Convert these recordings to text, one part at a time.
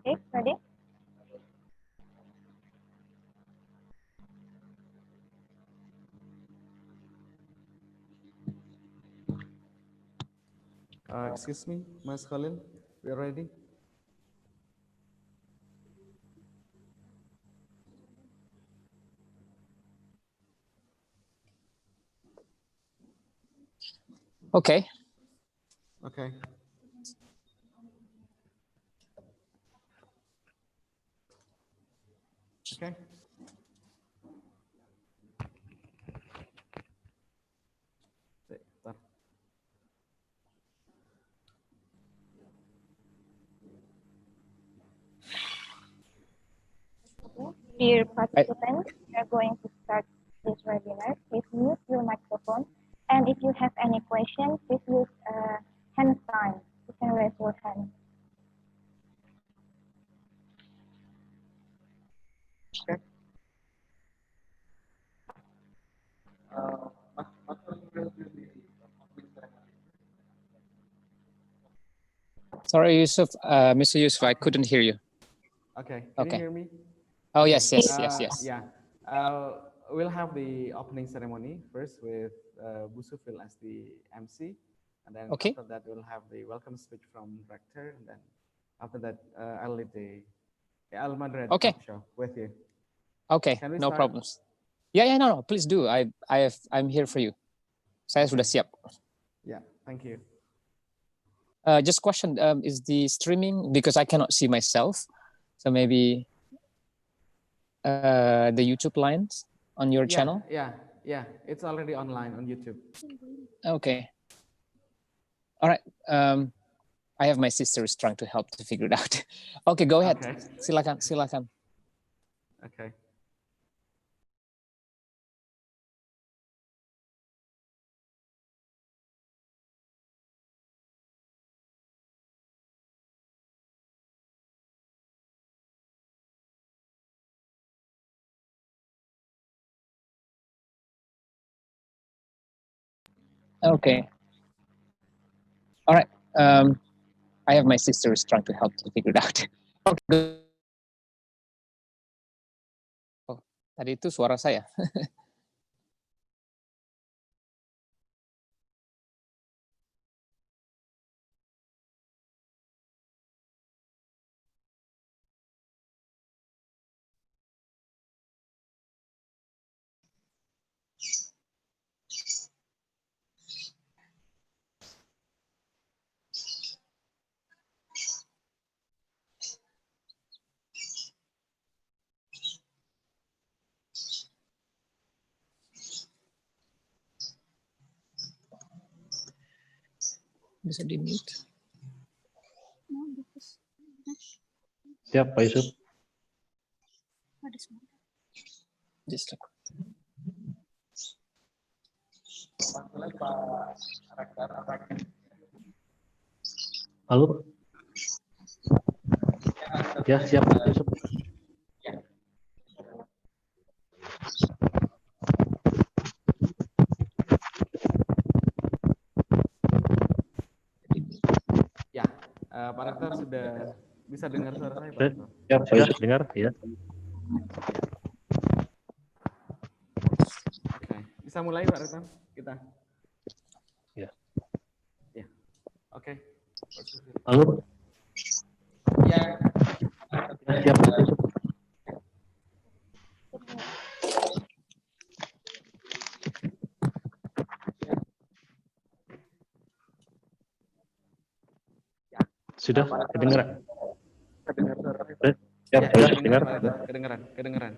Okay, ready? Excuse me, Mas Khalil, we are ready. Okay. Okay. Okay. Dear participants, we are going to start this webinar. Please mute your microphone. And if you have any questions, please use hand sign. You can raise your hand. Okay. Sorry, Yusuf. Mr. Yusuf, I couldn't hear you. Okay. Can you hear me? Oh, okay. yes. Yeah. We'll have the opening ceremony first with Bu Sufil as the MC. And then after that, we'll have the welcome speech from Rector. And then after that, I'll lead I'll moderate the talk show with you. Okay, no problems. Yeah, no, please do. I'm here for you. Saya sudah siap. Yeah, thank you. Just question, is the streaming, because I cannot see myself, so maybe the YouTube lines on your channel? Yeah, it's already online on YouTube. Okay. All right. I have my sisters trying to help to figure it out. Okay, go ahead. Okay. Silakan. Okay. Okay. All right. I have my sisters trying to help to figure it out. Okay. Oh, tadi itu suara saya. Bisa di mute. Siap, Pak Yusuf. Just like. Halo. Ya, siap, Pak Yusuf. Ya, Pak Rektor sudah bisa dengar suara saya, Pak Rektor? Ya, Pak Yusuf dengar, ya. Oke, bisa mulai Pak Rektor? Kita. Ya. Ya, oke. Halo. Ya. Siap, Pak Yusuf. Sudah kedengaran? Ya, sudah dengar. Kedengaran.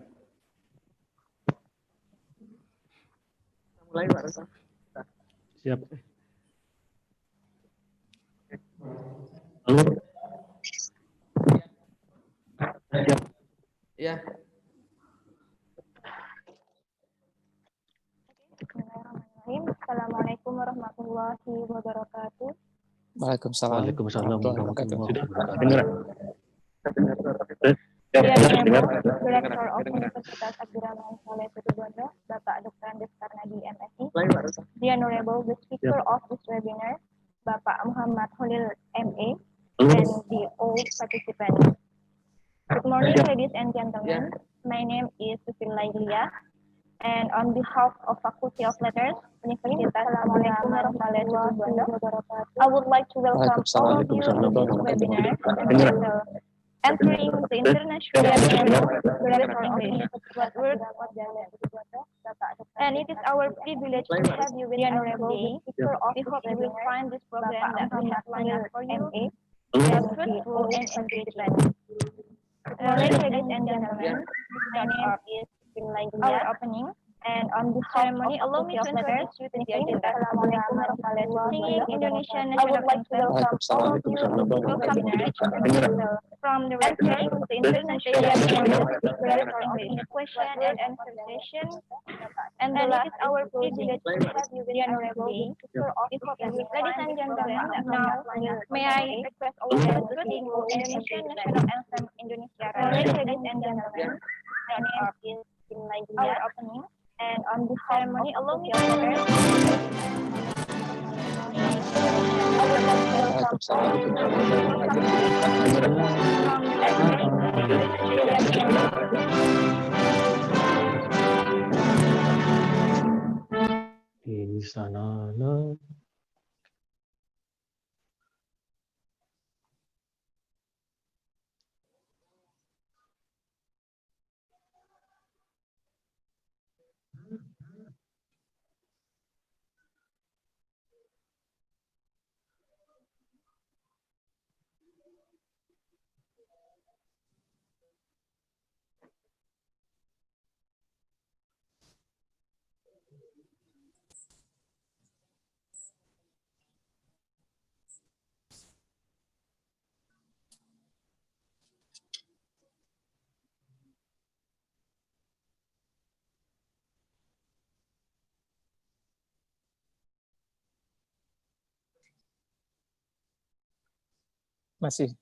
Mulai Pak Rektor. Siap. Halo. Siap. Ya. Bismillahirrahmanirrahim. Assalamualaikum warahmatullahi wabarakatuh. Waalaikumsalam. Waalaikumsalam warahmatullahi wabarakatuh. Sudah dengar? Direktur of Universitas Abdurrahman Saleh Situbondo, Bapak Dr. Andes Karnadi, MSI. The Honorable the Speaker of this webinar, Bapak Muhammad Holil, MA, and the all participants. Good morning, ladies and gentlemen. My name is Sufilailiyah, and on behalf of Faculty of Letters, Universitas I would like to welcome all of you to this webinar entitled Entering the International Raya with English. What work, what jalan. And it is our privilege to have you with us today. We hope you will find this program that we have lined up for you fruitful and engaging. Ladies and gentlemen, my name is our opening. And on the ceremony, allow me to introduce you to the agenda. Singing Indonesian national anthem. Welcome to speech from the rector, the International English question and answer session. And it is our privilege to have you with us today. Ladies and gentlemen, now may I request all of us to sing Indonesian national anthem Indonesia Raya. Ladies and gentlemen, my name is our opening. And on the ceremony, allow me to di sana lah. Masih.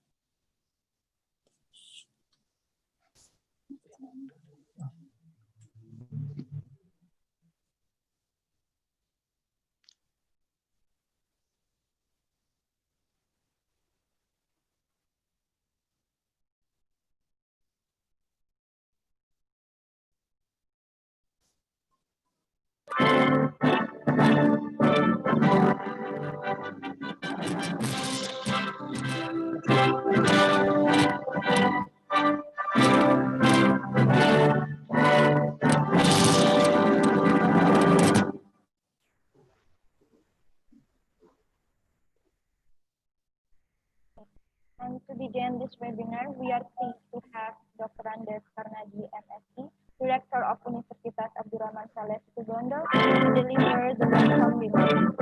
And to begin this webinar, we are pleased to have Dr. Andes Karnadi, MSc, Director of Universitas Abdurrahman Saleh Situbondo, to deliver the welcome remarks.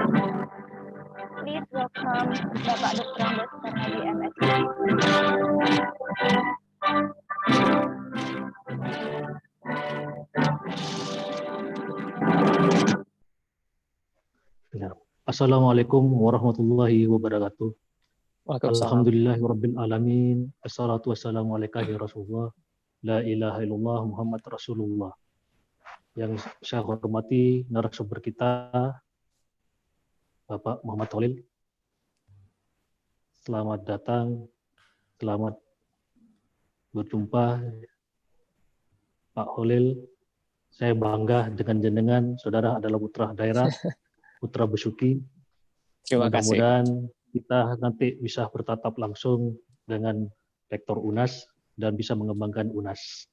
Please welcome Bapak Dr. Andes Karnadi, MSc. Assalamualaikum warahmatullahi wabarakatuh. Waalaikumsalam. Alhamdulillahirabbil alamin. Assalatu wassalamu alaika ya Rasulullah. La ilaha illallah Muhammad Rasulullah. Yang saya hormati narasumber kita Bapak Muhammad Holil. Selamat datang, selamat berjumpa Pak Holil. Saya bangga dengan jenengan, saudara adalah putra daerah, putra besuki. Terima kasih. Mudah-mudahan kita nanti bisa bertatap langsung dengan Rektor UNAS dan bisa mengembangkan UNAS.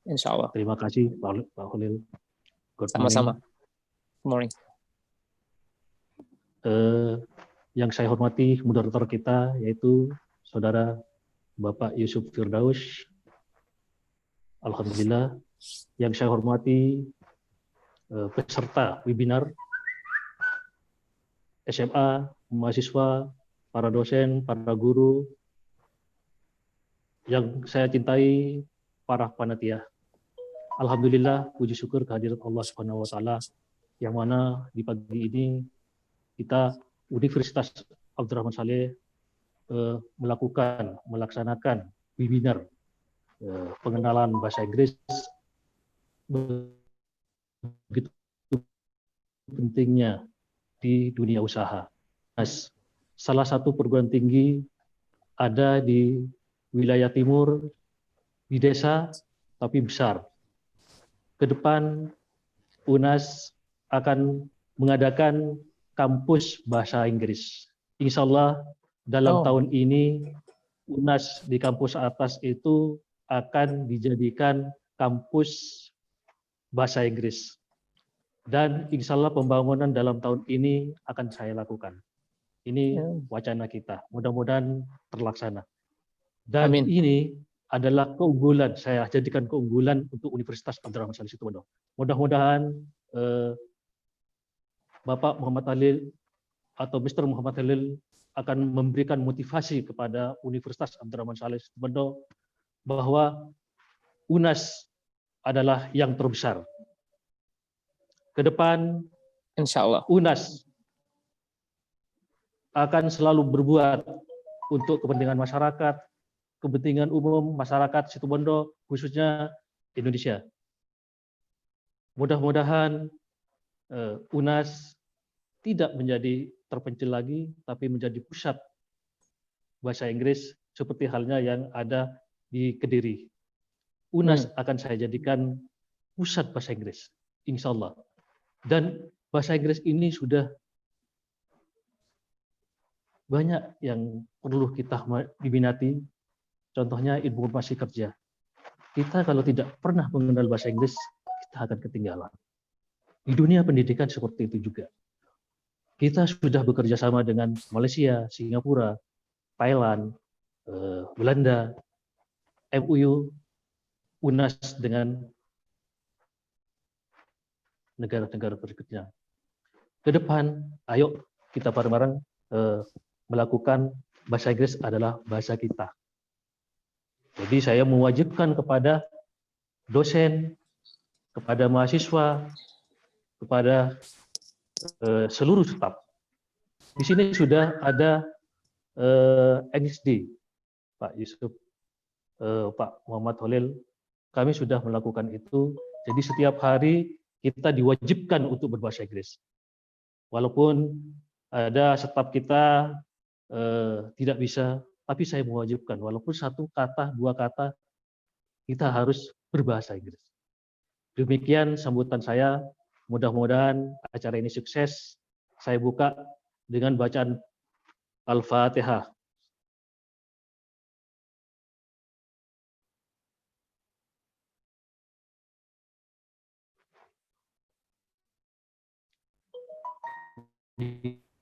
Insya Allah. Terima kasih Pak Holil. Sama-sama. Good morning. Yang saya hormati moderator kita yaitu Saudara Bapak Yusuf Firdaus. Alhamdulillah. Yang saya hormati peserta webinar SMA, mahasiswa, para dosen, para guru, yang saya cintai, para panitia. Alhamdulillah, puji syukur kehadirat Allah Subhanahu wa taala yang mana di pagi ini kita Universitas Abdurrahman Saleh melaksanakan webinar pengenalan bahasa Inggris. Begitu pentingnya di dunia usaha. Salah satu perguruan tinggi ada di wilayah timur, di desa tapi besar. Ke depan UNAS akan mengadakan kampus bahasa Inggris. Insya Allah dalam tahun ini UNAS di kampus atas itu akan dijadikan kampus bahasa Inggris. Dan insya Allah pembangunan dalam tahun ini akan saya lakukan. Ini wacana kita, mudah-mudahan terlaksana. Dan Amin. ini adalah keunggulan, saya jadikan keunggulan untuk Universitas Abdurrahman Saleh Situbondo. Mudah-mudahan Bapak Muhammad Halil atau Mr. Muhammad Halil akan memberikan motivasi kepada Universitas Abdurrahman Saleh Situbondo bahwa UNAS adalah yang terbesar. Ke depan, insya Allah, UNAS akan selalu berbuat untuk kepentingan masyarakat, kepentingan umum masyarakat Situbondo, khususnya Indonesia. Mudah-mudahan UNAS tidak menjadi terpencil lagi, tapi menjadi pusat bahasa Inggris seperti halnya yang ada di Kediri. UNAS akan saya jadikan pusat bahasa Inggris, insya Allah. Dan bahasa Inggris ini sudah banyak yang perlu kita diminati. Contohnya informasi kerja. Kita kalau tidak pernah mengenal bahasa Inggris, kita akan ketinggalan. Di dunia pendidikan seperti itu juga. Kita sudah bekerja sama dengan Malaysia, Singapura, Thailand, Belanda, MUU, UNAS dengan negara-negara berikutnya. Ke depan, ayo kita bareng-bareng melakukan bahasa Inggris adalah bahasa kita. Jadi saya mewajibkan kepada dosen, kepada mahasiswa, kepada seluruh staf. Di sini sudah ada NSD, Pak Yusuf, Pak Muhammad Holil, kami sudah melakukan itu. Jadi setiap hari kita diwajibkan untuk berbahasa Inggris. Walaupun ada staf kita tidak bisa, tapi saya mewajibkan. Walaupun satu kata, dua kata, kita harus berbahasa Inggris. Demikian sambutan saya. Mudah-mudahan acara ini sukses. Saya buka dengan bacaan Al-Fatihah.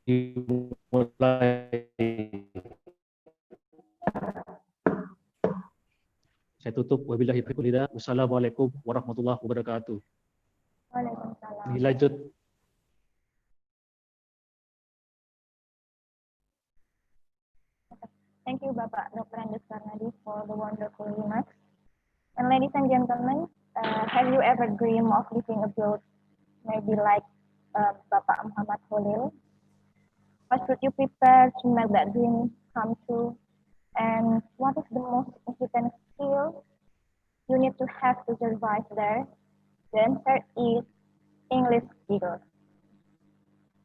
Dimulai. Saya tutup. Wabillahi taufiq wal hidayah. Wassalamualaikum warahmatullahi wabarakatuh. Waalaikumsalam. Dilanjut. Thank you, Bapak Dr. Andes Karnadi, for the wonderful remarks. And ladies and gentlemen, have you ever dreamed of living abroad, maybe like Bapak Muhammad Holil? What should you prepare to make that dream come true? And what is the most important skill you need to have to survive there? The answer is English skills.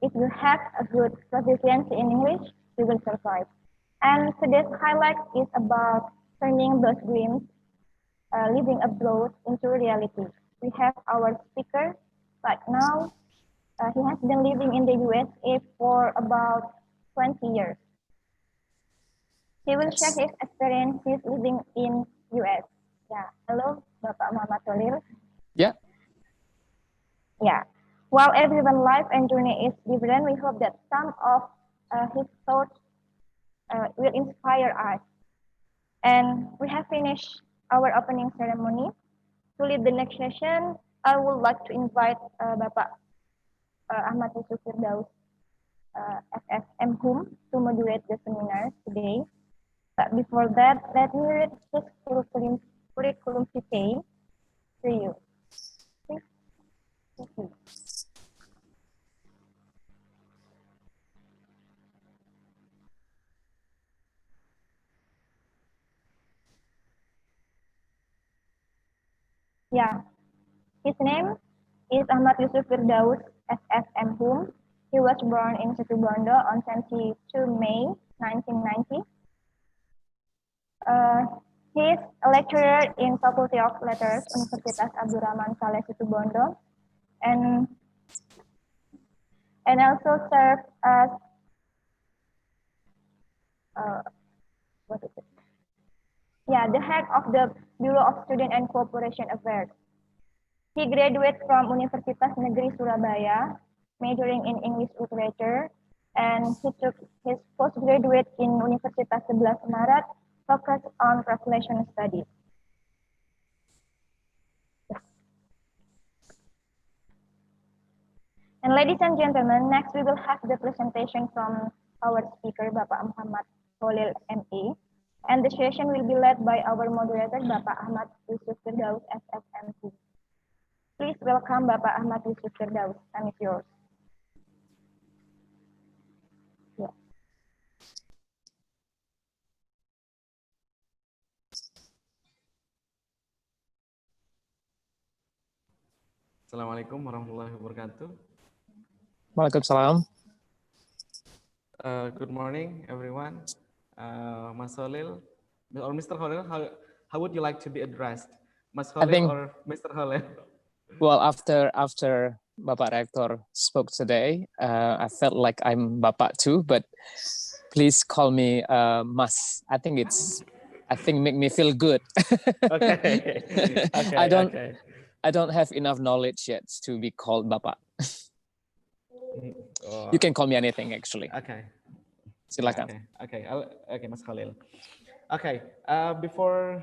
If you have a good proficiency in English, you will survive. And today's highlight is about turning those dreams, living abroad, into reality. We have our speaker right now. He has been living in the USA for about 20 years. He will share his experiences living in US. Yeah. Hello, Bapak Muhammad Holil. Yeah. Yeah. While everyone's life and journey is different, we hope that some of his thoughts will inspire us. And we have finished our opening ceremony. To lead the next session, I would like to invite Bapak Ahmad Yusuf Firdaus, FSM Hum, to moderate the seminar today. But before that, let me read his curriculum vitae to you. Please. Thank you. Yeah, his name is Ahmad Yusuf Firdaus, FSM Hum. He was born in Situbondo on 22 May 1990. He is a lecturer in Faculty of Letters, Universitas Abdurrahman Saleh Situbondo, and also served as what is it? Yeah, the head of the Bureau of Student and Cooperation Affairs. He graduated from Universitas Negeri Surabaya, majoring in English Literature, and he took his postgraduate in Universitas 11 Maret, focused on translation studies. And ladies and gentlemen, next we will have the presentation from our speaker, Bapak Muhammad Khalil MA, and the session will be led by our moderator, Bapak Ahmad Yusuf Firdaus, SFMC. Please welcome Bapak Ahmad Yusuf Firdaus, and it's yours. Yeah. Assalamualaikum warahmatullahi wabarakatuh. Waalaikumsalam. Good morning, everyone. Mas Khalil, or Mr. Khalil, how would you like to be addressed? Mas Khalil or Mr. Khalil? Well, after Bapak Rektor spoke today, I felt like I'm Bapak too, but please call me Mas. I think make me feel good. Okay. Okay. I don't have enough knowledge yet to be called Bapak. You can call me anything, actually. Okay. Silakan. Okay, Mas Khalil. Okay, before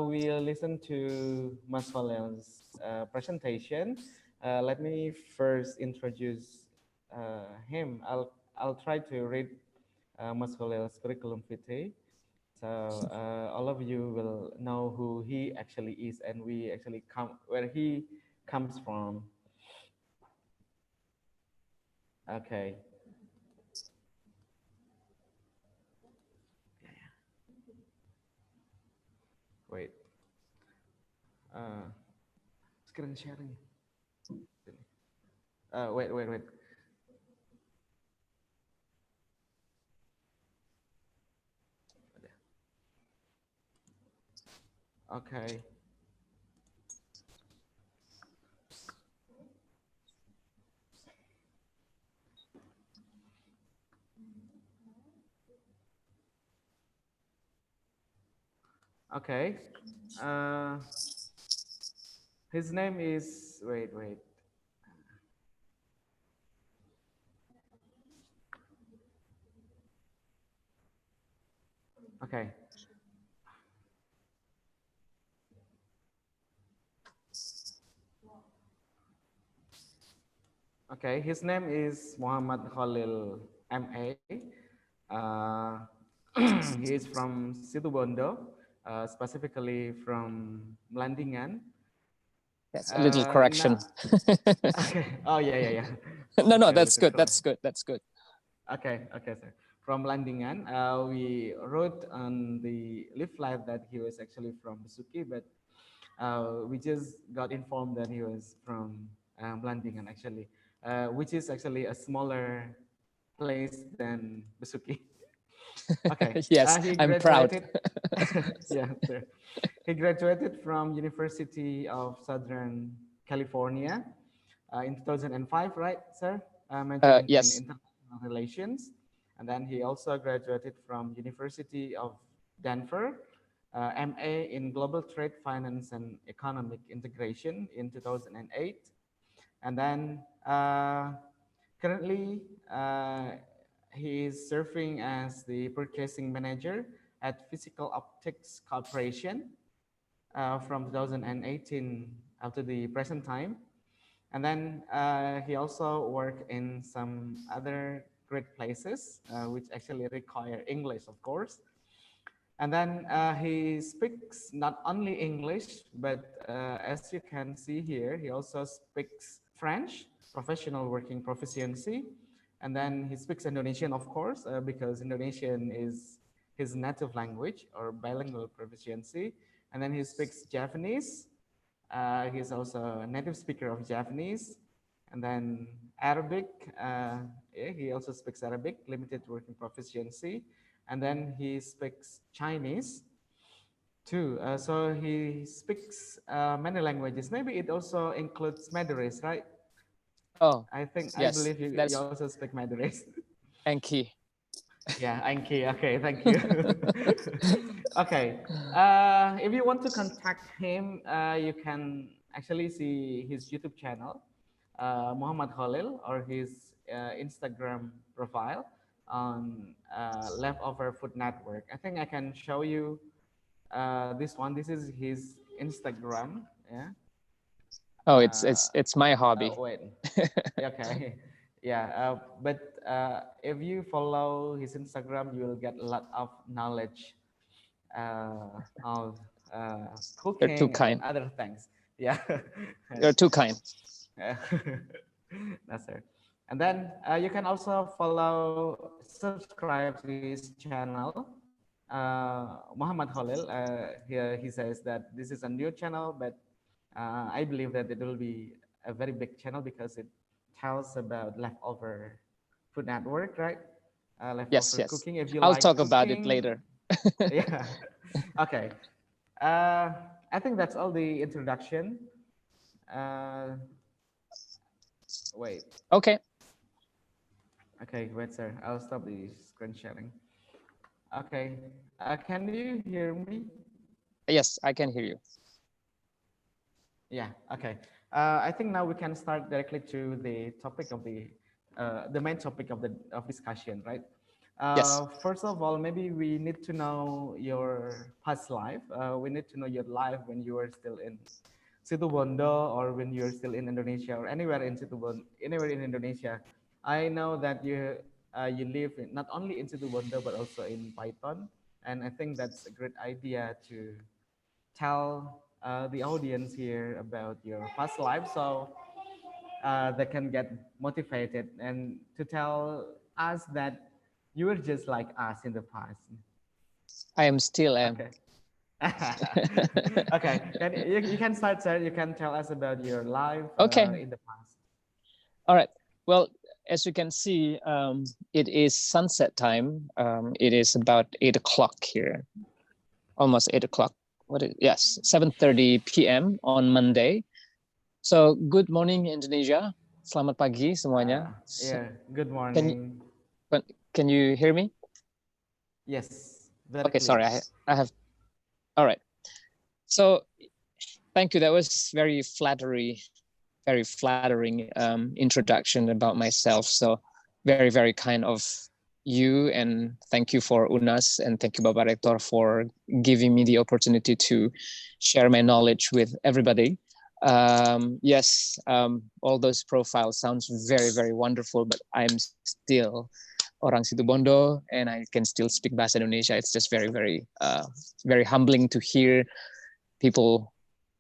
we listen to Mas Khalil's presentation, let me first introduce him. I'll try to read Mas Khalil's curriculum vitae, so all of you will know who he actually is and where he comes from. Okay. Wait. Screen sharing. Wait. Okay. Okay. His name is, wait. Okay. Okay, his name is Muhammad Khalil MA. He is from Situbondo, specifically from Melandingan. That's a little correction. Okay. Oh, yeah. No, Okay, that's good. That's good. Okay, sir. From Melandingan, we wrote on the leaflet that he was actually from Besuki, but we just got informed that he was from Melandingan, actually, which is actually a smaller place than Besuki. Okay. Yes, I'm proud. Yeah, sir. He graduated from University of Southern California in 2005, right, sir? Yes. In international relations. And then he also graduated from University of Denver, MA in Global Trade, Finance, and Economic Integration in 2008. And then currently, he is serving as the purchasing manager at Physical Optics Corporation from 2018 up to the present time. And then he also worked in some other great places, which actually require English, of course. And then he speaks not only English, but as you can see here, he also speaks French, professional working proficiency. And then he speaks Indonesian, of course, because Indonesian is his native language or bilingual proficiency. And then he speaks Japanese. He's also a native speaker of Japanese. And then Arabic, he also speaks Arabic, limited working proficiency. And then he speaks Chinese. Two. So he speaks many languages. Maybe it also includes Mandarin, right? Oh, I yes, believe you that's also speak Mandarin. Enki. Yeah, Anki. Okay, thank you. Okay. If you want to contact him, you can actually see his YouTube channel, Muhammad Khalil, or his Instagram profile on Leftover Food Network. I think I can show you this one. This is his Instagram. Yeah. Oh, it's my hobby. Wait. Okay. Yeah. But if you follow his Instagram, you will get a lot of knowledge of You're too cooking and kind. other things. Yeah. You're too kind. That's it. And then you can also subscribe to his channel, Muhammad Khalil. Here he says that this is a new channel, but I believe that it will be a very big channel because it tells about leftover food network, right? Yes, Leftover yes. cooking. If you I'll like talk about it cooking, later. yeah. Okay. Uh, I think that's all the introduction. Uh, Wait. Okay. Okay, wait, sir. I'll stop the screen sharing. Okay. Can you hear me? Yes, I can hear you. Yeah. Okay. I think now we can start directly to the topic of the main topic of the discussion, right? Yes. First of all, maybe we need to know your past life. We need to know your life when you were still in Situbondo or when you're still in Indonesia or anywhere in anywhere in Indonesia. I know that you live not only in Situbondo but also in Python, and I think that's a great idea to tell the audience here about your past life so they can get motivated and to tell us that you were just like us in the past. I am still am. Okay. Okay, you can start, sir. You can tell us about your life Okay. in the past. All right. Well, as you can see, it is sunset time. It is about 8 o'clock here, almost 8 o'clock. Yes, 7:30 p.m. on Monday. So good morning, Indonesia. Selamat pagi semuanya. Yeah, good Can, morning. can you hear me? Yes, very Okay, clear. sorry, I have. All right. So thank you. That was very flattering introduction about myself. So very, very kind of you, and thank you for Unas, and thank you Bapak Rektor for giving me the opportunity to share my knowledge with everybody. Yes, all those profiles sounds very, very wonderful, but I'm still orang Situbondo and I can still speak Bahasa Indonesia. It's just very, very humbling to hear people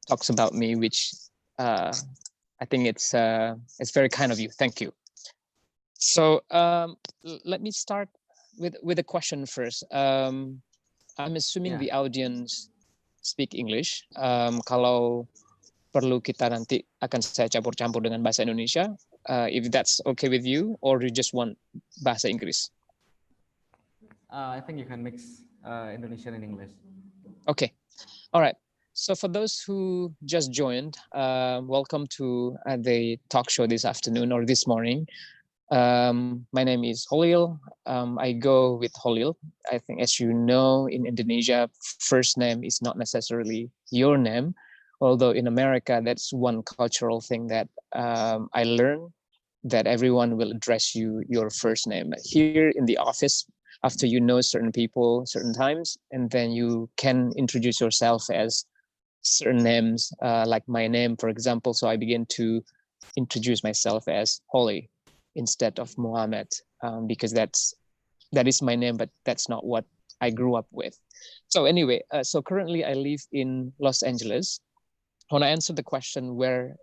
talks about me, which I think it's very kind of you. Thank you. So let me start with a question first. I'm assuming the audience speak English. Kalau perlu kita nanti akan saya campur-campur dengan bahasa Indonesia. If that's okay with you, or you just want bahasa Inggris? I think you can mix Indonesian and English. Okay. All right. So for those who just joined, welcome to the talk show this afternoon or this morning. My name is Holil. I go with Holil. I think, as you know, in Indonesia, first name is not necessarily your name, although in America, that's one cultural thing that I learned, that everyone will address you your first name. Here in the office, after you know certain people, certain times, and then you can introduce yourself as certain names, like my name, for example. So I begin to introduce myself as Holly instead of Mohammed, because that is my name, but that's not what I grew up with. So anyway, so currently I live in Los Angeles. When I answer the question, where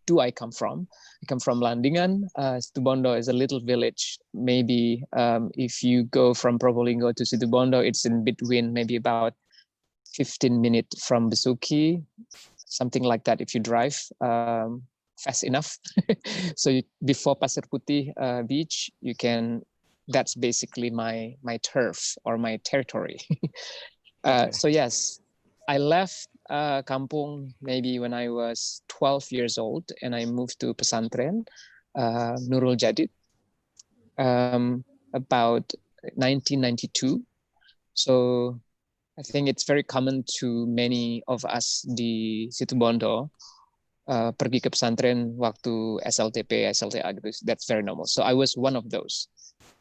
do I come from? I come from Landingan. Situbondo is a little village. Maybe if you go from Probolinggo to Situbondo, it's in between, maybe about 15 minutes from Besuki, something like that if you drive fast enough. So before Pasir Putih beach, that's basically my turf or my territory. So yes, I left kampung maybe when I was 12 years old, and I moved to pesantren Nurul Jadid about 1992. So I think it's very common to many of us di Situbondo pergi ke pesantren waktu SLTP, SLTA gitu. That's very normal. So I was one of those.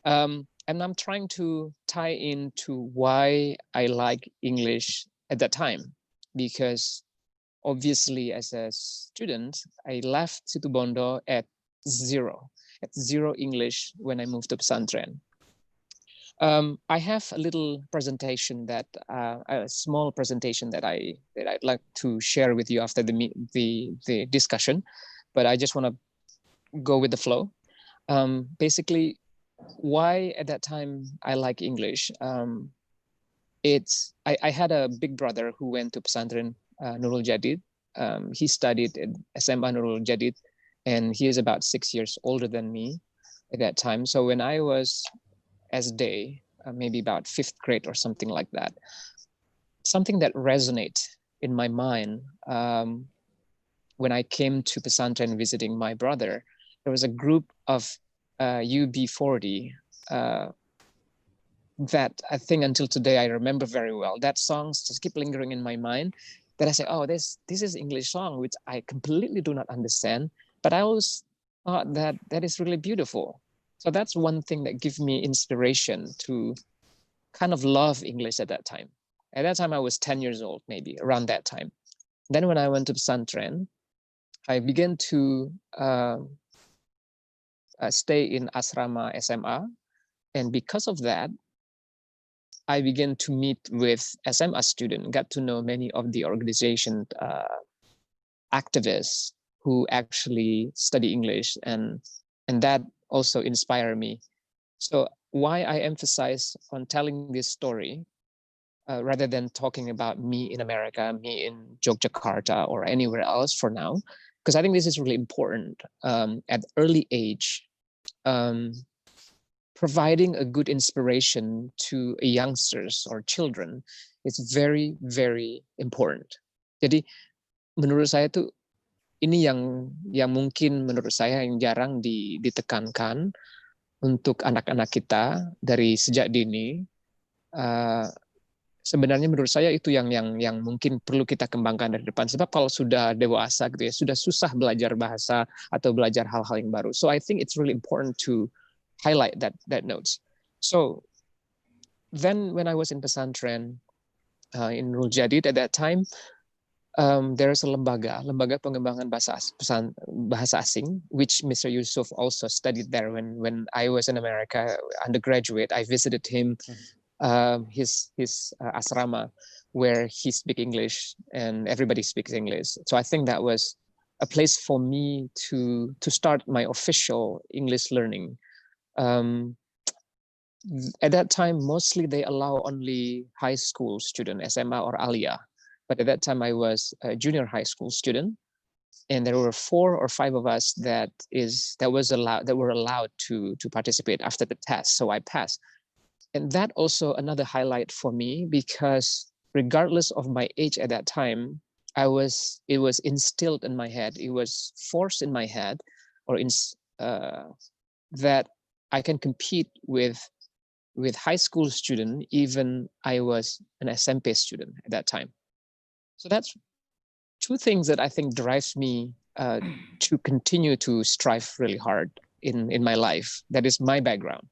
And I'm trying to tie into why I like English at that time, because obviously as a student, I left Situbondo at zero English when I moved to pesantren. I have a little presentation that a small presentation that I'd like to share with you after the discussion, but I just want to go with the flow. Basically, why at that time I like English. I had a big brother who went to pesantren Nurul Jadid. He studied at SMA Nurul Jadid, and he is about 6 years older than me at that time. So when I was SD, maybe about 5th grade or something like that, something that resonates in my mind when I came to pesantren visiting my brother, there was a group of UB40 that I think until today I remember very well. That songs just keep lingering in my mind, that I say, oh, this is English song, which I completely do not understand, but I always thought that is really beautiful. So that's one thing that gives me inspiration to kind of love English at that time. At that time, I was 10 years old, maybe around that time. Then when I went to pesantren, I began to stay in asrama SMA. And because of that, I began to meet with SMA students, got to know many of the organization activists who actually study English, and that also inspired me. So why I emphasize on telling this story rather than talking about me in America, me in Yogyakarta or anywhere else for now, because I think this is really important at early age. Providing a good inspiration to youngsters or children is very, very important. Jadi menurut saya tuh ini yang mungkin menurut saya yang jarang ditekankan untuk anak-anak kita dari sejak dini. Sebenarnya menurut saya itu yang mungkin perlu kita kembangkan dari depan. Sebab kalau sudah dewasa gitu ya, sudah susah belajar bahasa atau belajar hal-hal yang baru. So I think it's really important to highlight that notes. So then when I was in pesantren in Nurul Jadid at that time, there's a lembaga pengembangan bahasa asing, which Mr. Yusuf also studied there when I was in America undergraduate. I visited him, his asrama, where he speaks English and everybody speaks English. So I think that was a place for me to start my official English learning. At that time, mostly they allow only high school student, SMA or Alia. But at that time, I was a junior high school student, and there were 4 or 5 of us that were allowed to participate after the test. So I passed, and that also another highlight for me, because regardless of my age at that time, it was instilled in my head. It was forced in my head, or that I can compete with high school student, even I was an SMP student at that time. So that's 2 things that I think drives me to continue to strive really hard in my life. That is my background.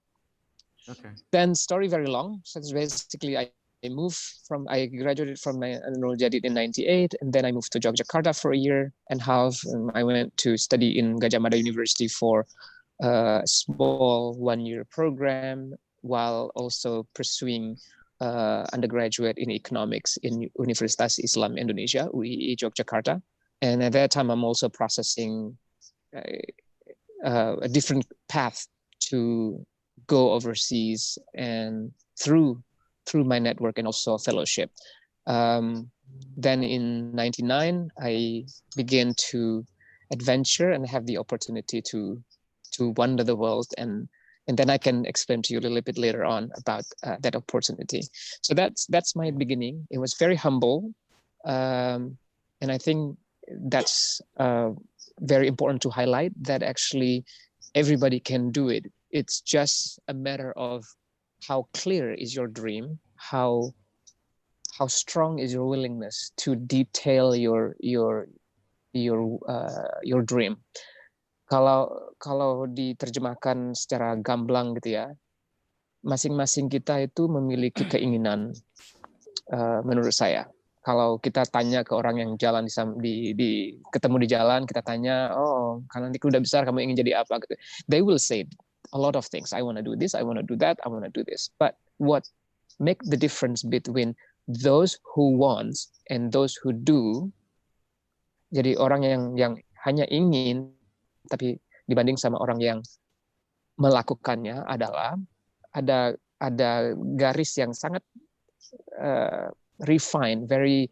Okay. Then story very long. So it's basically I graduated from Nurul Jadid in 98, and then I moved to Yogyakarta for a year and a half. And I went to study in Gajah Mada University for a small 1-year program, while also pursuing undergraduate in economics in Universitas Islam Indonesia, UII Yogyakarta. And at that time, I'm also processing a different path to go overseas and through my network and also fellowship. Then in 99, I began to adventure and have the opportunity to wander the world and and then I can explain to you a little bit later on about that opportunity. So that's my beginning. It was very humble, and I think that's very important to highlight, that actually everybody can do it. It's just a matter of how clear is your dream, how strong is your willingness to detail your dream. Kalau diterjemahkan secara gamblang gitu ya, masing-masing kita itu memiliki keinginan. Menurut saya, kalau kita tanya ke orang yang jalan ketemu di jalan, kita tanya, oh kalau nanti udah besar kamu ingin jadi apa, gitu. They will say a lot of things. I want to do this, I want to do that, I want to do this. But what make the difference between those who want and those who do, jadi orang yang hanya ingin tapi dibanding sama orang yang melakukannya, adalah ada garis yang sangat refined, very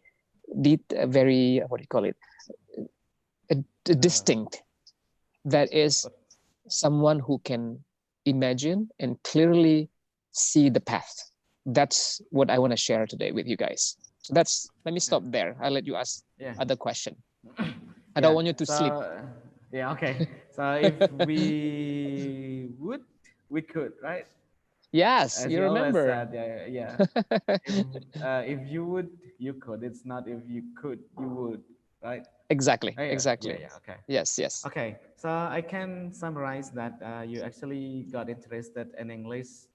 what do you call it, distinct, that is someone who can imagine and clearly see the path. That's what I want to share today with you guys. So let me stop there. I'll let you ask other question. I don't want you to sleep. Yeah, okay. So if we would, we could, right? Yes, as you remember. Said, yeah. If you would, you could. It's not if you could, you would, right? Exactly. Yeah. Exactly. Yeah. Okay. Yes. Okay. So I can summarize that you actually got interested in English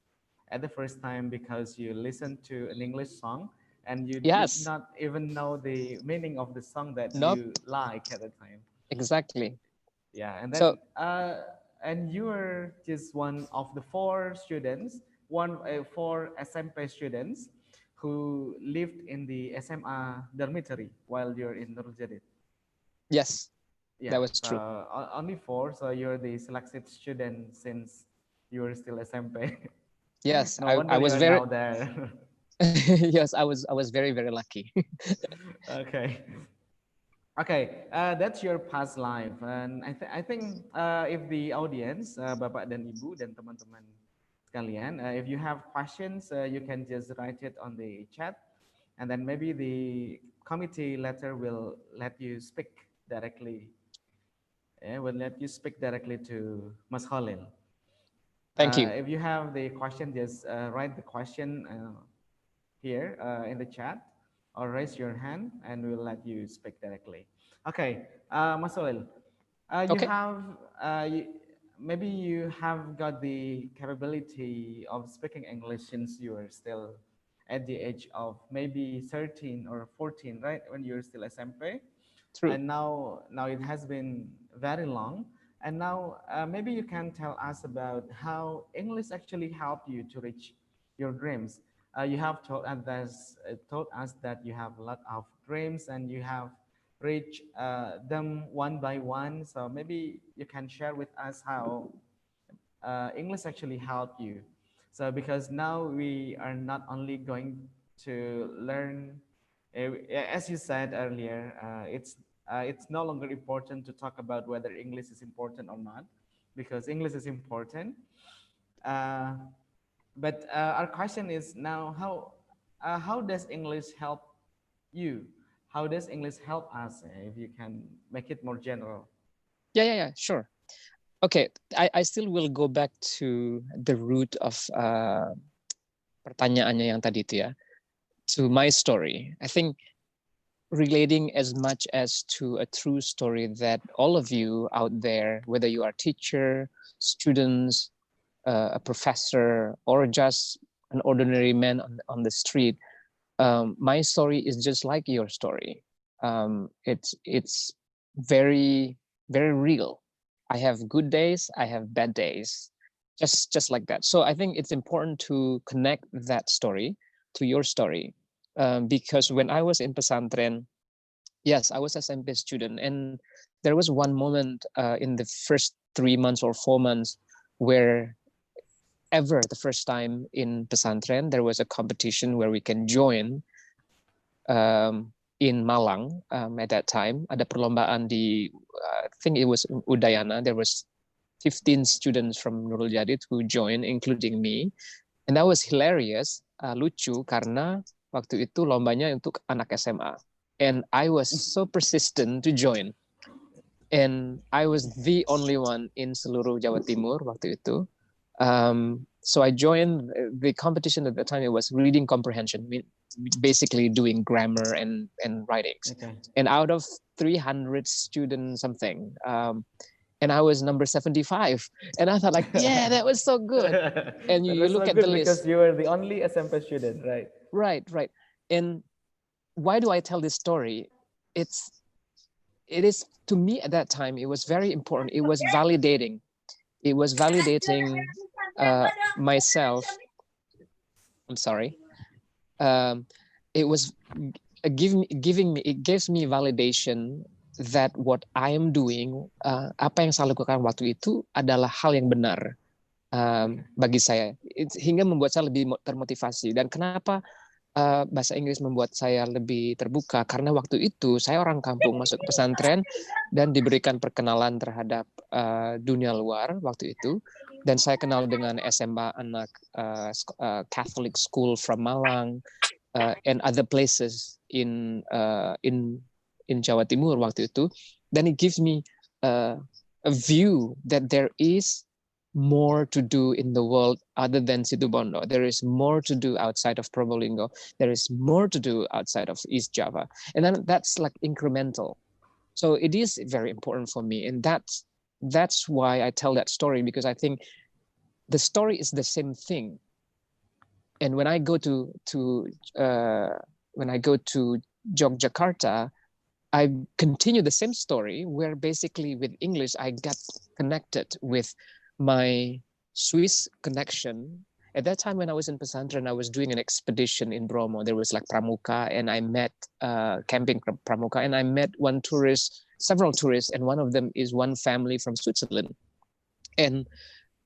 at the first time because you listened to an English song and you did not even know the meaning of the song that you like at the time. Exactly. Yeah, and then and you were just one of the four SMP students who lived in the SMA dormitory while you're in Nurul Jadid. Yes, yeah, that was true. Only four, so you're the selected student since you were still SMP. Yes, no I was very now there. Yes, I was very, very lucky. Okay, that's your past life, and I think if the audience, Bapak dan Ibu dan teman-teman sekalian, if you have questions, you can just write it on the chat, and then maybe the committee later will let you speak directly. Will let you speak directly to Mas Khalil. Thank you. If you have the question, just write the question here in the chat, or raise your hand and we'll let you speak directly. Okay, Mas Khalil, you have, maybe you have got the capability of speaking English since you are still at the age of maybe 13 or 14, right? When you're still SMP. True. And now it has been very long. And now maybe you can tell us about how English actually helped you to reach your dreams. You have told us that you have a lot of dreams and you have reached them one by one. So maybe you can share with us how English actually helped you. So because now we are not only going to learn, as you said earlier, it's no longer important to talk about whether English is important or not, because English is important. But our question is now, how does English help you? How does English help us? If you can make it more general. Yeah, sure. Okay, I still will go back to the root of pertanyaannya yang tadi itu ya, to my story. I think relating as much as to a true story that all of you out there, whether you are teacher, students, a professor, or just an ordinary man on the street, my story is just like your story. It's very, very real. I have good days, I have bad days, just like that. So I think it's important to connect that story to your story, because when I was in pesantren, yes, I was a SMP student, and there was one moment in the first 3 months or 4 months where the first time in pesantren there was a competition where we can join. In Malang at that time, ada perlombaan di, I think it was Udayana. There was 15 students from Nurul Jadid who joined, including me. And that was hilarious, lucu, karena waktu itu lombanya untuk anak SMA. And I was so persistent to join. And I was the only one in seluruh Jawa Timur waktu itu. So I joined the competition at the time. It was reading comprehension, basically doing grammar and writings. Okay. And out of 300 students something, and I was number 75. And I thought like, yeah, that was so good. And you look so at the list. Because you were the only SMP student, right? Right. And why do I tell this story? It is, to me at that time, it was very important. It was validating. It was validating myself. I'm sorry. It was it gives me validation that what I am doing, apa yang saya lakukan waktu itu adalah hal yang benar bagi saya. Hingga membuat saya lebih termotivasi. Dan kenapa bahasa Inggris membuat saya lebih terbuka? Karena waktu itu saya orang kampung masuk ke pesantren dan diberikan perkenalan terhadap dunia luar waktu itu. Dan saya kenal dengan SMA anak Catholic school from Malang and other places in Jawa Timur waktu itu. Then it gives me a view that there is more to do in the world other than Situbondo. There is more to do outside of Probolinggo. There is more to do outside of East Java. And then that's like incremental. So it is very important for me. And that's why I tell that story, because I think the story is the same thing. And when I go to Yogyakarta, I continue the same story where basically with English, I got connected with my Swiss connection. At that time when I was in Pesantren, I was doing an expedition in Bromo. There was like Pramuka, and I met camping Pramuka, and I met several tourists, and one of them is one family from Switzerland. And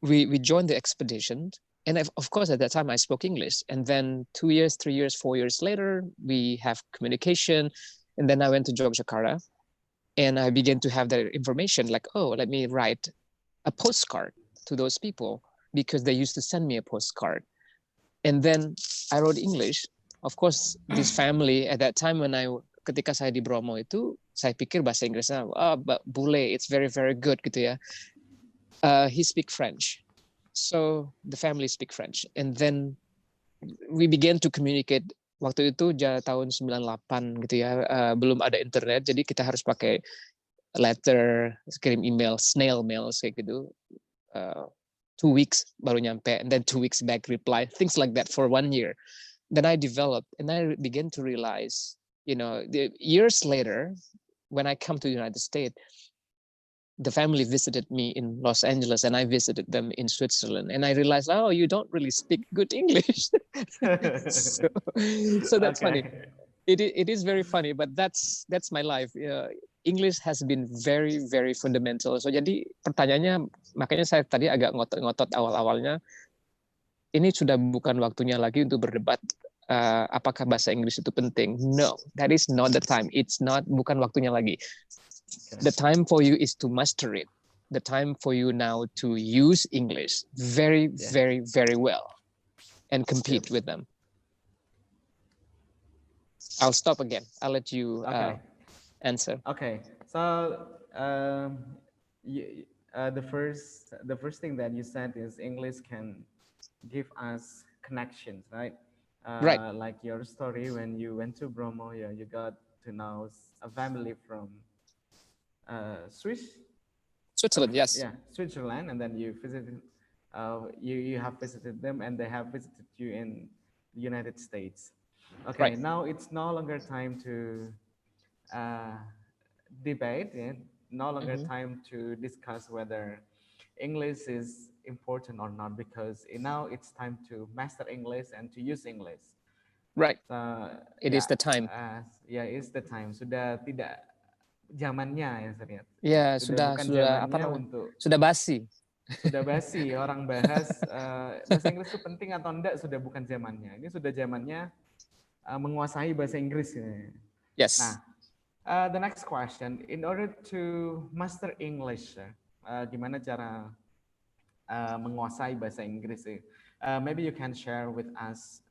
we joined the expedition. And of course, at that time, I spoke English. And then 2 years, 3 years, 4 years later, we have communication. And then I went to Yogyakarta, and I began to have the information like, oh, let me write a postcard to those people, because they used to send me a postcard. And then I wrote English. Of course, this family at that time ketika saya di Bromo itu, saya pikir bahasa Inggrisnya, bule, it's very, very good gitu ya. He speak French. So the family speak French. And then we began to communicate. Waktu itu tahun 98 gitu ya, belum ada internet, jadi kita harus pakai letter, kirim email, snail mail kayak gitu. 2 weeks baru nyampe, and then 2 weeks back reply, things like that for 1 year. Then I developed, and I began to realize, years later, when I come to the United States, the family visited me in Los Angeles, and I visited them in Switzerland, and I realized, oh, you don't really speak good English. so that's funny. It is very funny, but that's my life. English has been very, very fundamental. So jadi pertanyaannya, makanya saya tadi agak ngotot awal-awalnya, ini sudah bukan waktunya lagi untuk berdebat apakah bahasa Inggris itu penting. No, that is not the time. Bukan waktunya lagi. The time for you is to master it. The time for you now to use English very, very, very well and compete with them. I'll stop again. I'll let you answer. Okay. So the first thing that you said is English can give us connections, right? Right. Like your story when you went to Bromo, you got to know a family from Switzerland, yes. Yeah, Switzerland, and then you visited. You have visited them, and they have visited you in the United States. Okay, right. Now it's no longer time to debate. Yeah? No longer time to discuss whether English is important or not, because now it's time to master English and to use English. Right. It is the time. It's the time. Sudah tidak zamannya ya, saya lihat. Ya, sudah sudah basi. Sudah basi, orang bahas bahasa Inggris itu penting atau enggak, sudah bukan zamannya. Ini sudah zamannya menguasai bahasa Inggris. Yes. Nah, the next question, in order to master English, gimana cara menguasai bahasa Inggris sih. Maybe you can share with us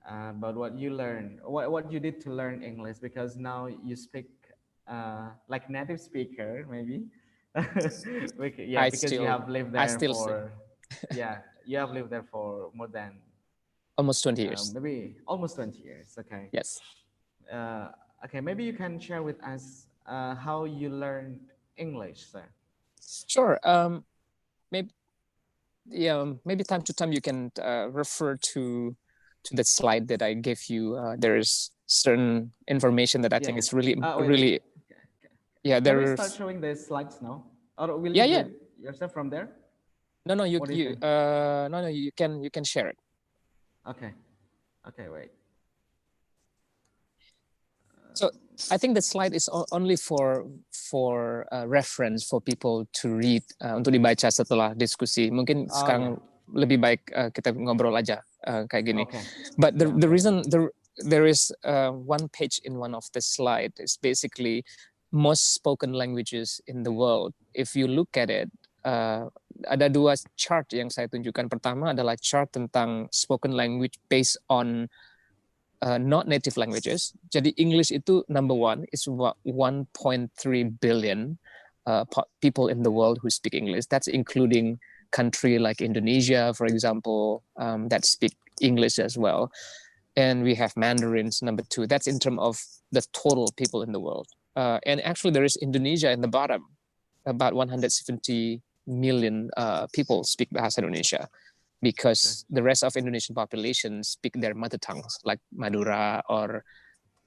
about what you learned, what you did to learn English, because now you speak like native speaker, maybe. Yeah, because you have lived there for, yeah, you have lived there for more than almost 20 years. Maybe almost 20 years. Okay. Yes. Okay, maybe you can share with us how you learned English, sir. Sure. Maybe, yeah, maybe time to time you can refer to the slide that I gave you. There is certain information that I think is really, really. Okay. Yeah, there. Can we start showing the slides now, or will you do it yourself from there? No, no, you can share it. Okay. Okay, wait. So I think the slide is only for reference for people to read, untuk dibaca setelah diskusi. Mungkin sekarang lebih baik kita ngobrol aja kayak gini. Okay. But the reason there is one page in one of the slide is basically most spoken languages in the world. If you look at it, ada dua chart yang saya tunjukkan. Pertama adalah chart tentang spoken language based on not native languages. Jadi English itu number one. It's 1.3 billion people in the world who speak English. That's including country like Indonesia, for example, that speak English as well. And we have Mandarins, number two. That's in terms of the total people in the world. And actually there is Indonesia in the bottom. About 170 million people speak Bahasa Indonesia, because the rest of Indonesian population speak their mother tongues like Madura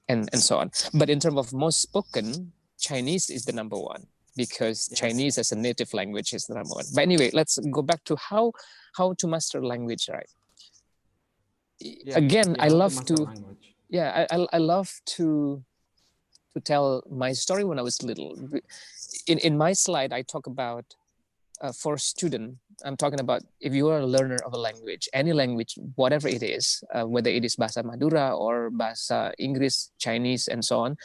and so on. But in terms of most spoken, Chinese is the number one, because Chinese as a native language is the number one. But anyway, let's go back to how to master language, right? Again, I love to I love to tell my story when I was little. In my slide, I talk about for student, I'm talking about if you are a learner of a language, any language, whatever it is, whether it is Bahasa Madura or Bahasa Inggris, Chinese, and so on,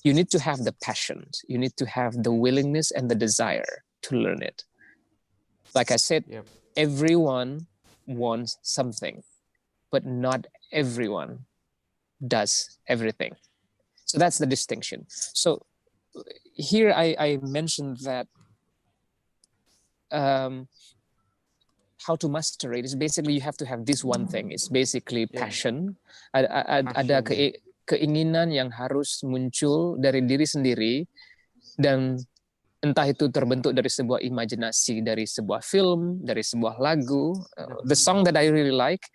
you need to have the passion. You need to have the willingness and the desire to learn it. Like I said, everyone wants something, but not everyone does everything. So that's the distinction. So here I mentioned that how to master it is basically you have to have this one thing. It's basically passion. Ada keinginan yang harus muncul dari diri sendiri, dan entah itu terbentuk dari sebuah imajinasi, dari sebuah film, dari sebuah lagu. The song that I really like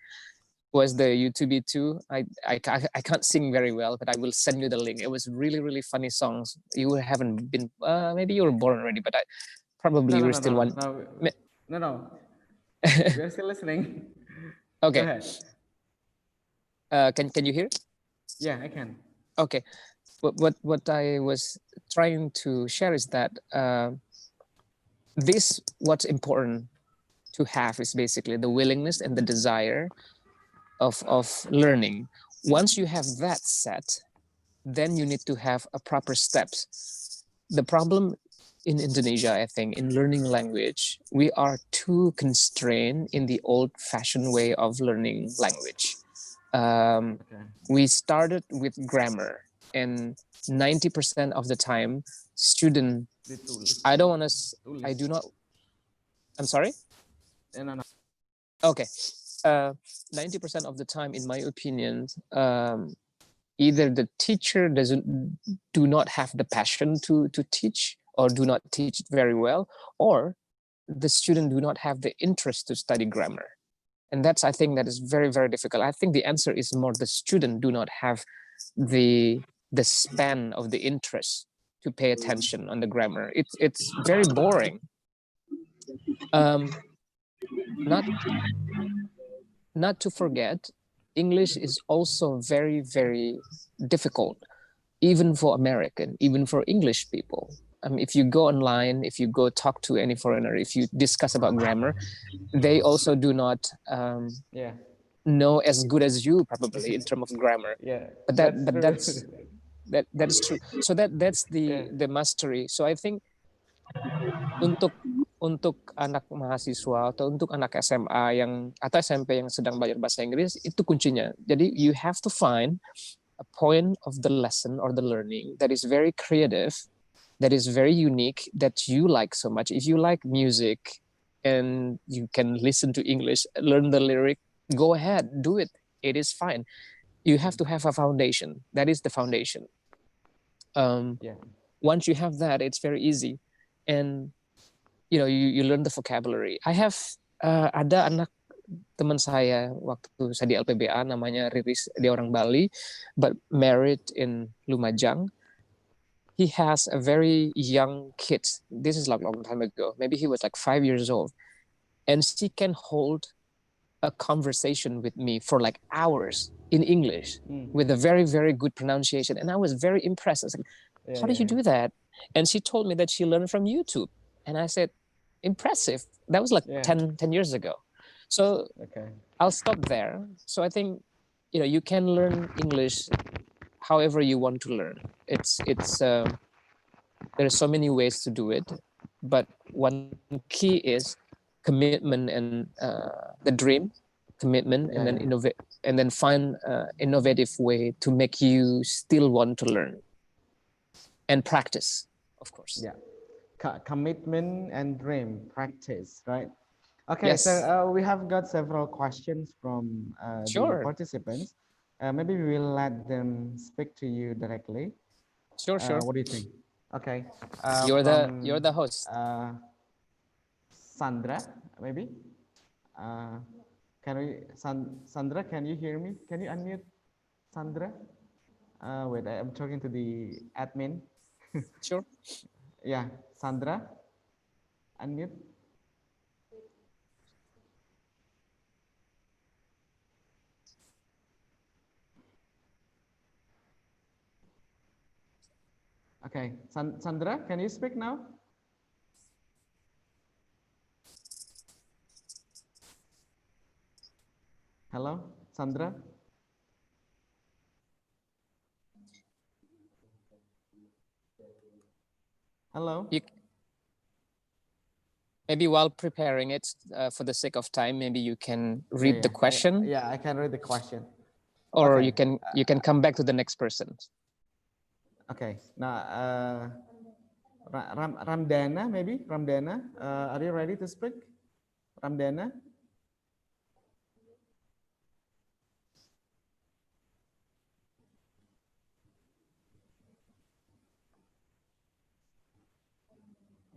was the U2B2. I can't sing very well, but I will send you the link. It was really, really funny songs. You haven't been, maybe you were born already, but probably you were still one. No. We're still listening. Okay. Go ahead. Can you hear? Yeah, I can. Okay. What I was trying to share is that what's important to have is basically the willingness and the desire of learning. Once you have that set, then you need to have a proper steps. The problem in Indonesia, I think, in learning language, we are too constrained in the old-fashioned way of learning language. We started with grammar, and 90% of the time, I'm sorry? No. Okay. 90% of the time, in my opinion, either the teacher do not have the passion to teach, or do not teach it very well, or the student do not have the interest to study grammar. And I think that is very, very difficult. I think the answer is more the student do not have the span of the interest to pay attention on the grammar. It's very boring. Not to forget, English is also very, very difficult, even for American, even for English people. If you go online, if you go talk to any foreigner, if you discuss about grammar, they also do not know as good as you probably in terms of grammar. But that is true. So that's the mastery. So I think untuk anak mahasiswa atau untuk anak SMA atau SMP yang sedang belajar bahasa Inggris, itu kuncinya. Jadi you have to find a point of the lesson or the learning that is very creative, that is very unique, that you like so much. If you like music and you can listen to English, learn the lyric, go ahead, do it. It is fine. You have to have a foundation. That is the foundation. Once you have that, it's very easy. And you learn the vocabulary. I have ada anak teman saya waktu saya di LPBA, namanya Riris, dia orang Bali, but married in Lumajang. He has a very young kid. This is like a long time ago. Maybe he was like 5 years old. And she can hold a conversation with me for like hours in English with a very, very good pronunciation. And I was very impressed. I was like, how did you do that? And she told me that she learned from YouTube. And I said, impressive. That was like 10 years ago. So I'll stop there. So I think, you can learn English however you want to learn. There are so many ways to do it, but one key is commitment and the dream, commitment, and then innovate, and then find innovative way to make you still want to learn and practice, of course. Yeah, commitment and dream, practice, right? Okay, so we have got several questions from the participants. Maybe we will let them speak to you directly. Sure. What do you think? Okay. You're the host. Sandra, maybe. Sandra, can you hear me? Can you unmute, Sandra? Wait, I'm talking to the admin. Sure. Yeah, Sandra, unmute. Okay, Sandra, can you speak now? Hello, Sandra. Hello. Maybe while preparing it, for the sake of time, maybe you can read the question. I can read the question. Or you can come back to the next person. Okay. Now, Ramdana, maybe Ramdana, are you ready to speak? Ramdana.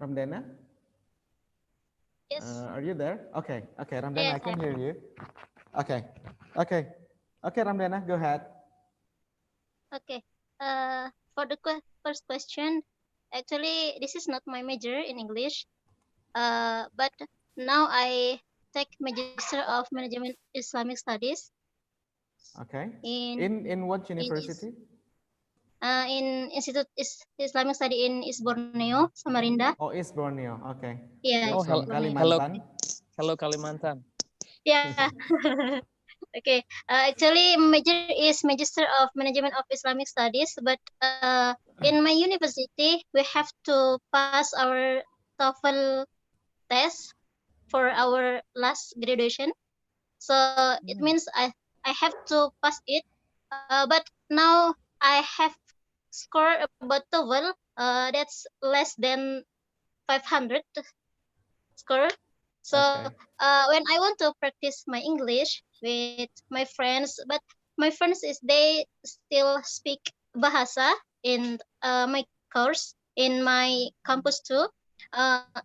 Ramdana? Yes. Are you there? Okay, Ramdana, Yes, I can hear you. Okay, Ramdana, go ahead. Okay. For the first question, actually, this is not my major in English. But now I take Magister of Management Islamic Studies. Okay. In what university? In Institute Islamic Study in East Borneo, Samarinda. Oh, East Borneo. Okay. Yeah. From Kalimantan. Hello, Kalimantan. Yeah. Okay. Actually, major is Magister of Management of Islamic Studies, but in my university we have to pass our TOEFL test for our last graduation. So it means I have to pass it. But now I have scored about TOEFL. That's less than 500 score. So when I want to practice my English with my friends, but my friends they still speak bahasa in my course in my campus too.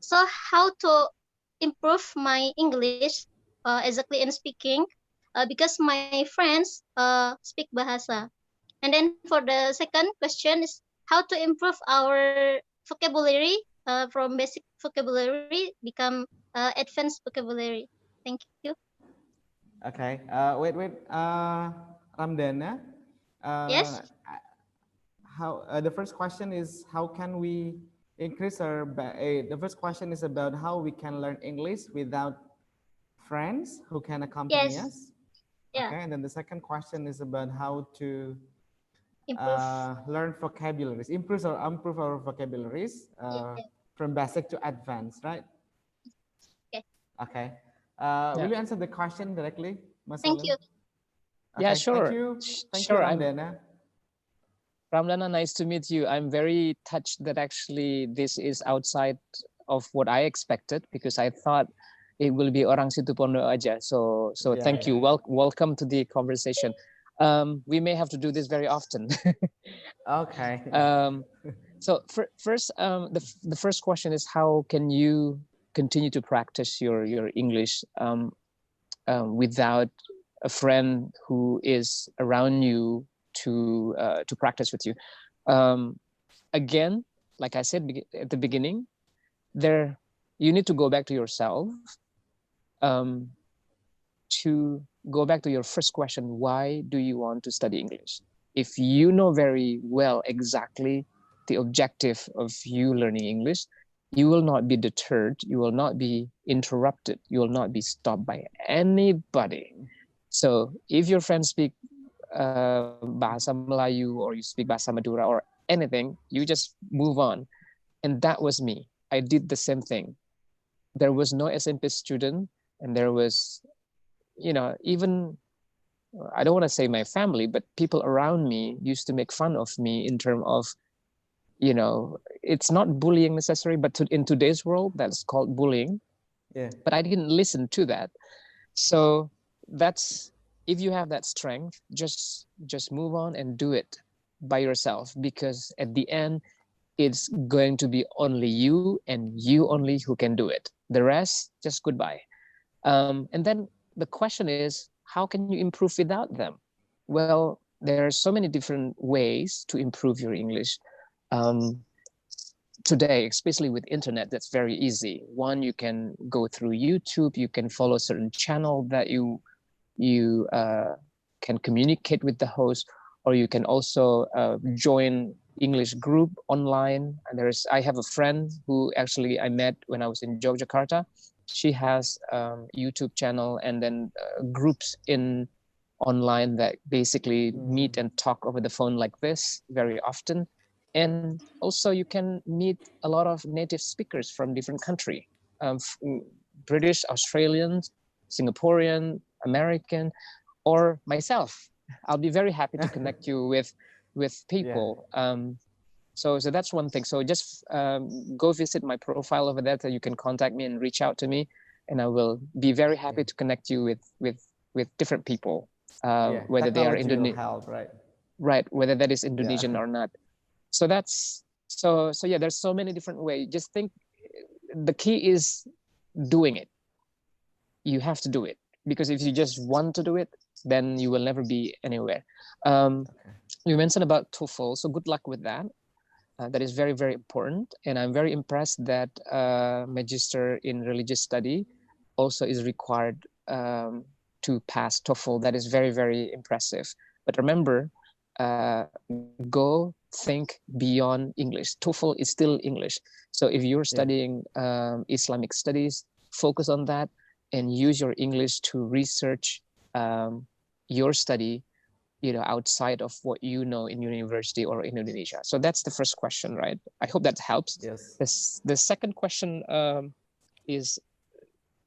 So how to improve my English exactly in speaking? Because my friends speak bahasa. And then for the second question is how to improve our vocabulary from basic vocabulary become advanced vocabulary. Thank you. Okay. Wait. Ramdana. Yes. How the first question is how can we increase our? The first question is about how we can learn English without friends who can accompany us. Yeah. Okay. And then the second question is about how to improve learn vocabularies, improve our vocabularies from basic to advanced, right? Yes. Okay. Will you answer the question directly, Mas Thank Salim? you. Okay, Yeah, sure. Thank you. Thank Sure, you, I'm Ramdana. Ramdana, nice to meet you. I'm very touched that actually this is outside of what I expected, because I thought it will be orang situ Pondok aja. So Yeah, thank yeah. you. Welcome to the conversation. We may have to do this very often. Okay. So first, the first question is, how can you continue to practice your English without a friend who is around you to practice with you? Again, like I said at the beginning, you need to go back to yourself, to go back to your first question: why do you want to study English? If you know very well exactly the objective of you learning English, you will not be deterred, you will not be interrupted, you will not be stopped by anybody. So if your friends speak Bahasa Melayu, or you speak Bahasa Madura or anything, you just move on. And that was me. I did the same thing. There was no SMP student, and there was, even, I don't want to say my family, but people around me used to make fun of me in terms of, it's not bullying necessary, but in today's world, that's called bullying. Yeah. But I didn't listen to that. So that's, if you have that strength, just move on and do it by yourself, because at the end, it's going to be only you and you only who can do it. The rest, just goodbye. And then the question is, how can you improve without them? Well, there are so many different ways to improve your English. Today, especially with internet, that's very easy. One, you can go through YouTube, you can follow a certain channel that you can communicate with the host, or you can also join English group online. And I have a friend who actually I met when I was in Yogyakarta. She has YouTube channel, and then groups in online that basically meet and talk over the phone like this very often. And also you can meet a lot of native speakers from different countries, British, Australians, Singaporean, American, or myself. I'll be very happy to connect you with people. Yeah. So that's one thing. So just go visit my profile over there, so you can contact me and reach out to me, and I will be very happy to connect you with different people, whether they are Indonesian, right? Whether that is Indonesian or not. So that's so yeah. There's so many different ways. Just think, the key is doing it. You have to do it, because if you just want to do it, then you will never be anywhere. You mentioned about TOEFL, so good luck with that. That is very, very important. And I'm very impressed that Magister in Religious Study also is required to pass TOEFL. That is very, very impressive. But remember, go think beyond English. TOEFL is still English. So if you're studying Islamic studies, focus on that and use your English to research your study, outside of what you know in university or in Indonesia. So that's the first question, right? I hope that helps. Yes. The second question is,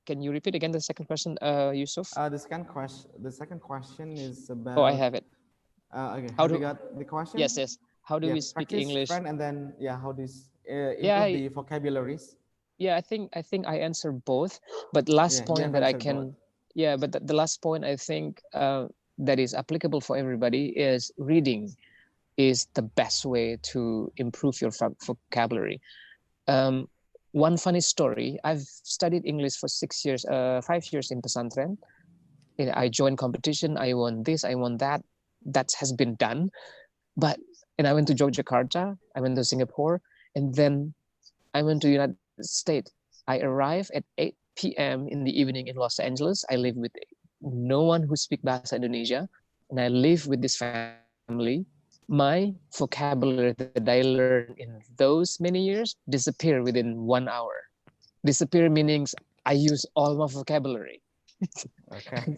can you repeat again the second question, Yusuf? The second question is about. Oh, I have it. Okay. Have you got the question? Yes. How do we speak practice English? Friend, and then how do you improve the vocabularies? Yeah, I think I answer both, but last point that I can, but the last point I think that is applicable for everybody is reading is the best way to improve your vocabulary. One funny story: I've studied English for 6 years, 5 years in pesantren. I joined competition. I won this. I won that. That has been done. And I went to Yogyakarta. I went to Singapore, and then I went to United States. I arrived at 8 p.m. in the evening in Los Angeles. I live with no one who speaks Bahasa Indonesia, and I live with this family. My vocabulary that I learned in those many years disappear within 1 hour. Disappear meaning I use all my vocabulary. Okay.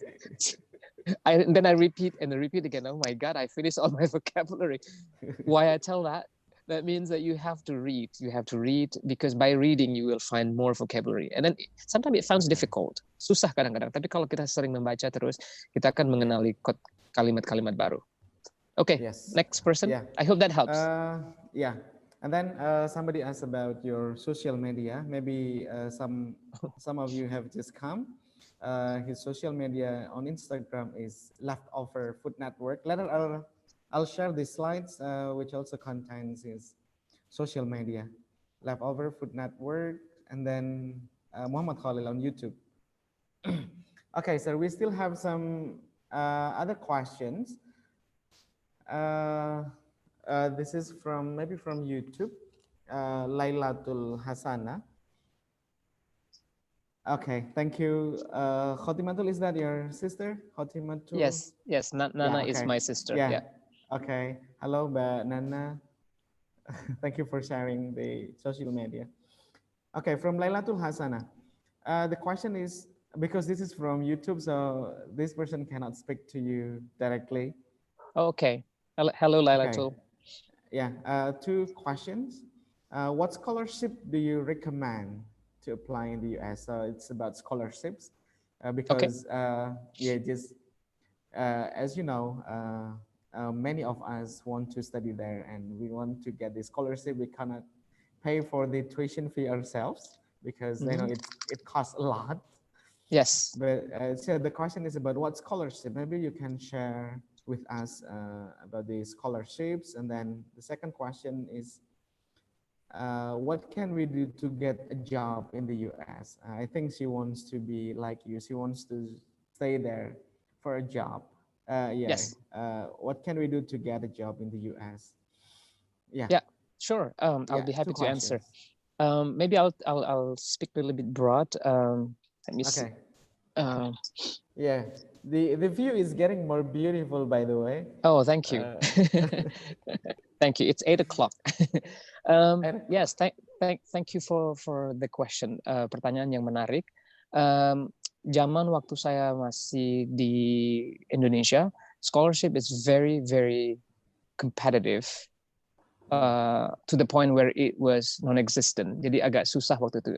Then I repeat and repeat again. Oh my God, I finished all my vocabulary. Why I tell that? That means that you have to read. You have to read because by reading you will find more vocabulary. And then sometimes it sounds difficult, susah kadang-kadang. Tapi kalau kita sering membaca terus, kita akan mengenali kalimat-kalimat baru. Okay, Yes. next person. Yeah. I hope that helps. Yeah. And then somebody asked about your social media. Maybe some of you have just come. His social media on Instagram is Leftover Food Network. Later, I'll share the slides, which also contains his social media, Leftover Food Network, and then Muhammad Khalil on YouTube. Okay, so we still have some other questions. This is maybe from YouTube, Lailatul Hasana. Okay, thank you. Khotimatul, is that your sister? Khotimatul? Yes, Nana is my sister. Yeah. Okay. Hello, Nana. Thank you for sharing the social media. Okay, from Lailatul Hasana. The question is, because this is from YouTube, so this person cannot speak to you directly. Okay. Hello, Lailatul. Okay. Yeah, two questions. What scholarship do you recommend to apply in the US? So it's about scholarships because as you know, many of us want to study there and we want to get the scholarship. We cannot pay for the tuition fee ourselves because you know it costs a lot. Yes. But so the question is about what scholarship. Maybe you can share with us about the scholarships. And then the second question is, what can we do to get a job in the US? I think she wants to be like you. She wants to stay there for a job. Yes. What can we do to get a job in the US? Yeah, sure. I'll be happy to answer. Maybe I'll speak a little bit broad. Let me see. Yeah, the view is getting more beautiful, by the way. Oh, thank you. Thank you. It's 8 o'clock. Yes, thank you for the question. Pertanyaan yang menarik. Zaman waktu saya masih di Indonesia, scholarship is very, very competitive. To the point where it was non-existent. Jadi agak susah waktu itu.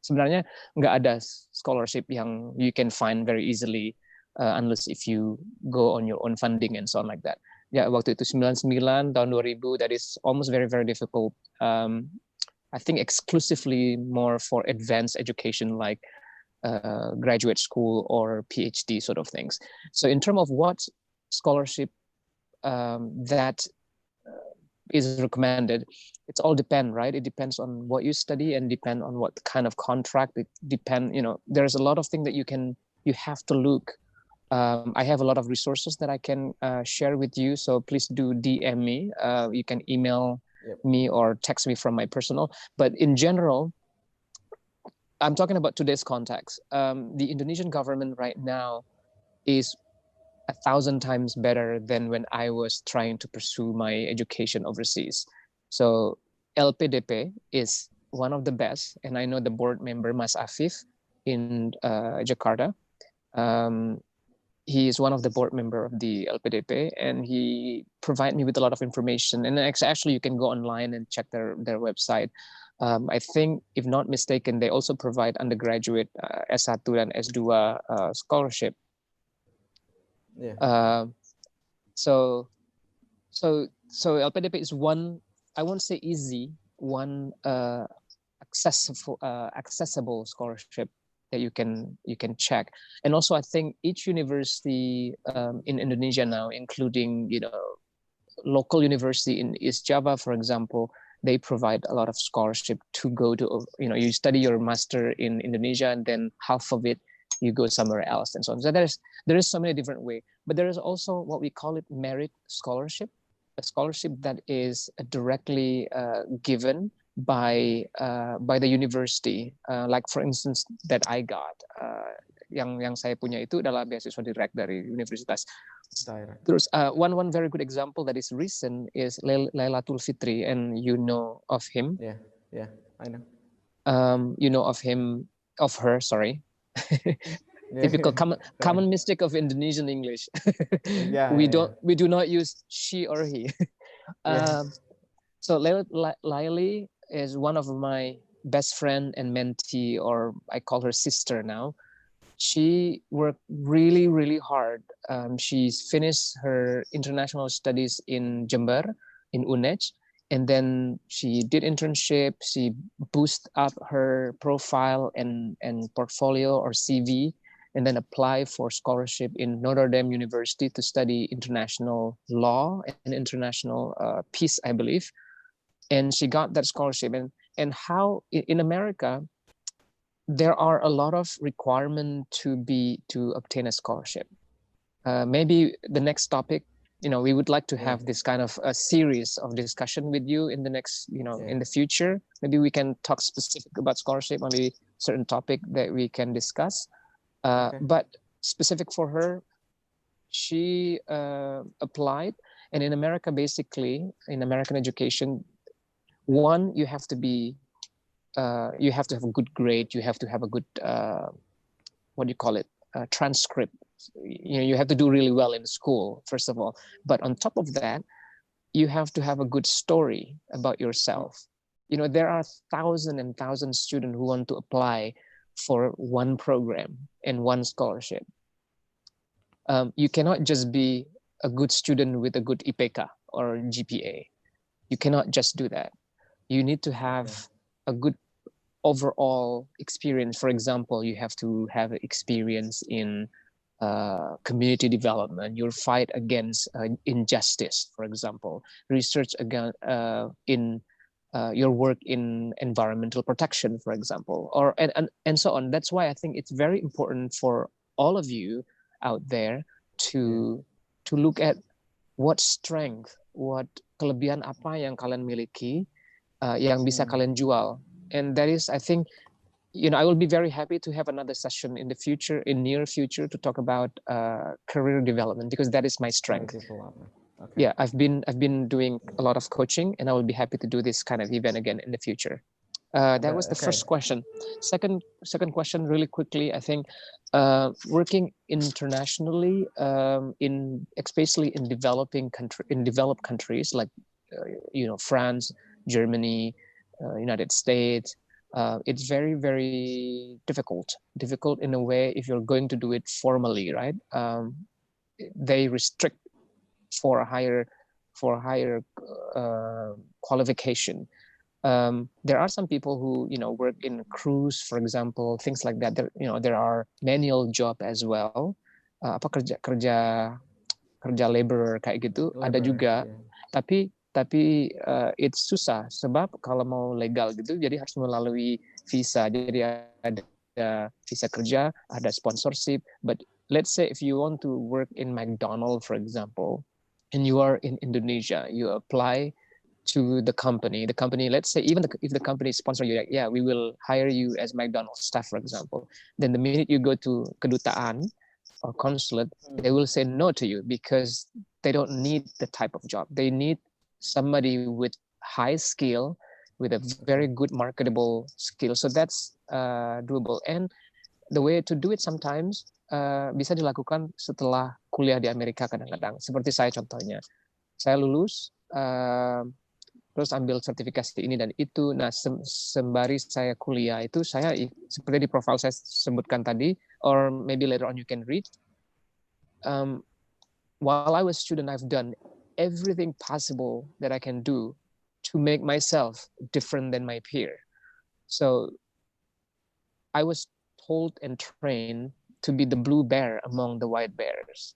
Sebenarnya nggak ada scholarship yang you can find very easily unless if you go on your own funding and so on like that. Ya, waktu itu 99 tahun 2000, that is almost very, very difficult. I think exclusively more for advanced education like graduate school or PhD sort of things. So in terms of what scholarship that is recommended, it's all depend, right? It depends on what you study and depend on what kind of contract. It depend, you know, there's a lot of things that you have to look. I have a lot of resources that I can share with you, so please do DM me. You can email me or text me from my personal. But in general, I'm talking about today's context. The Indonesian government right now is 1,000 times better than when I was trying to pursue my education overseas. So LPDP is one of the best, and I know the board member Mas Afif in Jakarta. He is one of the board member of the LPDP, and he provided me with a lot of information. And actually, you can go online and check their website. I think, if not mistaken, they also provide undergraduate S1 and S2 scholarship. Yeah. So LPDP is one, I won't say easy, one accessible scholarship that you can check. And also I think each university in Indonesia now, including, you know, local university in East Java, for example, they provide a lot of scholarship to go to, you know, you study your master in Indonesia and then half of it you go somewhere else and so on. So there is so many different ways, but there is also what we call it merit scholarship, a scholarship that is directly given by the university. Like for instance that I got, yang saya punya itu adalah beasiswa direct dari universitas. There's one very good example that is recent is Lailatul Fitri, and you know of him. Yeah, I know. You know of her, sorry. Typical common mistake of Indonesian English. We do not use she or he. So Laili is one of my best friend and mentee, or I call her sister now. She worked really, really hard. She's finished her international studies in Jember, in UNED, and then she did internship. She boosted up her profile and portfolio or CV, and then apply for scholarship in Notre Dame University to study international law and international peace, I believe. And she got that scholarship. And how in America, there are a lot of requirement to obtain a scholarship. Maybe the next topic, we would like to have this kind of a series of discussion with you in the next, in the future. Maybe we can talk specific about scholarship, maybe certain topic that we can discuss. But specific for her, she applied, and in America, basically, in American education, one, you have to have a good grade. You have to have a good, what do you call it, transcript. You have to do really well in school, first of all. But on top of that, you have to have a good story about yourself. There are thousands and thousands of students who want to apply for one program and one scholarship. You cannot just be a good student with a good IPK or GPA. You cannot just do that. You need to have a good overall experience. For example, you have to have experience in community development, your fight against injustice, for example, research again in your work in environmental protection, for example, or and so on. That's why I think it's very important for all of you out there to look at what strength, what kelebihan apa yang kalian miliki, yang bisa kalian jual. And that is, I think, I will be very happy to have another session in the future, in near future, to talk about career development, because that is my strength. Okay. Yeah, I've been doing a lot of coaching, and I will be happy to do this kind of event again in the future. That was the first question. Second question, really quickly, I think working internationally, especially in developed countries like France, Germany, United States. It's very, very difficult in a way if you're going to do it formally, right? They restrict for a higher qualification. There are some people who work in cruise, for example, things like that. There are manual job as well. Kerja laborer kayak gitu ada juga, tapi it's susah sebab kalau mau legal gitu jadi harus melalui visa. Jadi ada visa kerja, ada sponsorship. But let's say if you want to work in McDonald's, for example, and you are in Indonesia, you apply to the company, let's say even if the company sponsor you, like, we will hire you as McDonald's staff, for example. Then the minute you go to kedutaan or consulate, they will say no to you because they don't need the type of job. They need somebody with high skill, with a very good marketable skill. So that's doable. And the way to do it sometimes bisa dilakukan setelah kuliah di Amerika kadang-kadang. Seperti saya contohnya, saya lulus, terus ambil sertifikasi ini dan itu. Nah, sembari saya kuliah itu, saya seperti di profile saya sebutkan tadi, or maybe later on you can read. While I was a student, I've done everything possible that I can do to make myself different than my peer. So I was told and trained to be the blue bear among the white bears.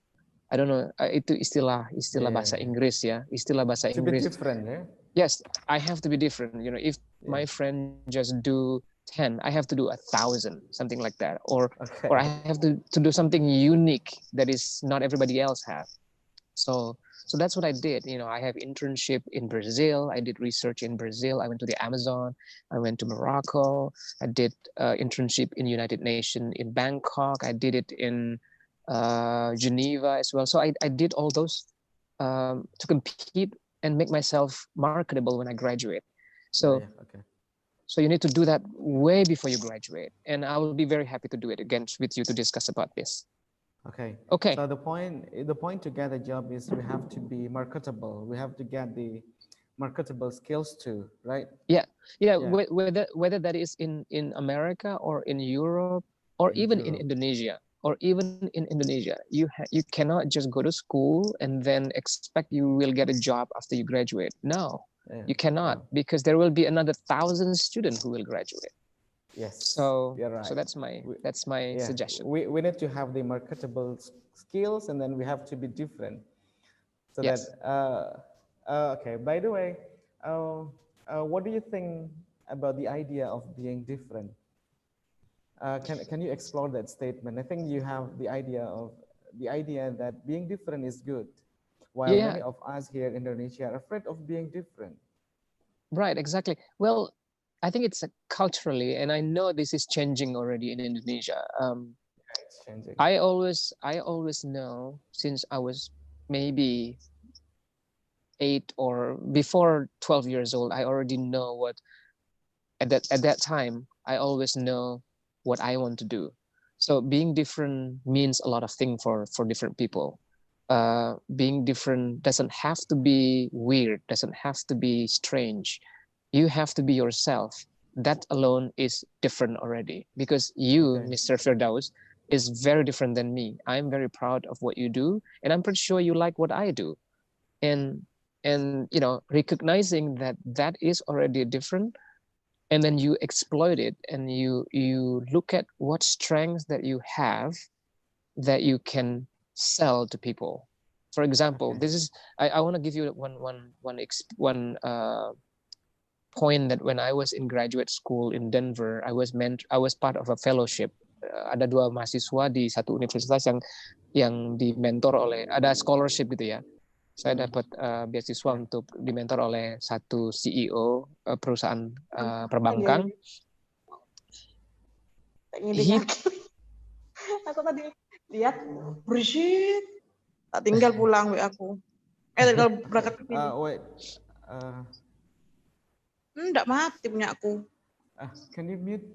I don't know, itu istilah bahasa Inggris ya, istilah bahasa Inggris. To be different, ya? Yes, I have to be different. If my friend just do 10, I have to do 1,000, something like that. Or I have to do something unique that is not everybody else have. So that's what I did. I have internship in Brazil. I did research in Brazil. I went to the Amazon. I went to Morocco. I did internship in United Nations in Bangkok. I did it in Geneva as well. So I did all those to compete and make myself marketable when I graduate. So so you need to do that way before you graduate. And I will be very happy to do it again with you to discuss about this. Okay. So the point to get a job is we have to be marketable. We have to get the marketable skills too, right? Yeah. Yeah. Whether that is in America or in Europe or even in Indonesia or even in Indonesia, you cannot just go to school and then expect you will get a job after you graduate. No, you cannot, because there will be another 1,000 students who will graduate. Yes. So you're right. so that's my suggestion. We need to have the marketable skills, and then we have to be different. So Yes. that okay. By the way, what do you think about the idea of being different? Can you explore that statement? I think you have the idea that being different is good, while many of us here in Indonesia are afraid of being different. Right, exactly. Well, I think it's culturally, and I know this is changing already in Indonesia. It's changing. I always know, since I was maybe 8 or before 12 years old, I already know what at that time I always know what I want to do. So being different means a lot of things for different people. Being different doesn't have to be weird, doesn't have to be strange. You have to be yourself. That alone is different already, because you, Mr. Firdaus, is very different than me. I'm very proud of what you do, and I'm pretty sure you like what I do. And recognizing that that is already different, and then you exploit it, and you look at what strengths that you have that you can sell to people. For example, this is I want to give you one point that when I was in graduate school in Denver, I was part of a fellowship. Ada 2 mahasiswa di satu universitas yang dimentor oleh, ada scholarship gitu ya. Saya dapat beasiswa untuk dimentor oleh satu CEO perusahaan perbankan. Aku tadi lihat berisik, tak tinggal pulang aku. Tinggal berangkat ke sini. Enggak mati punya aku. Can you mute?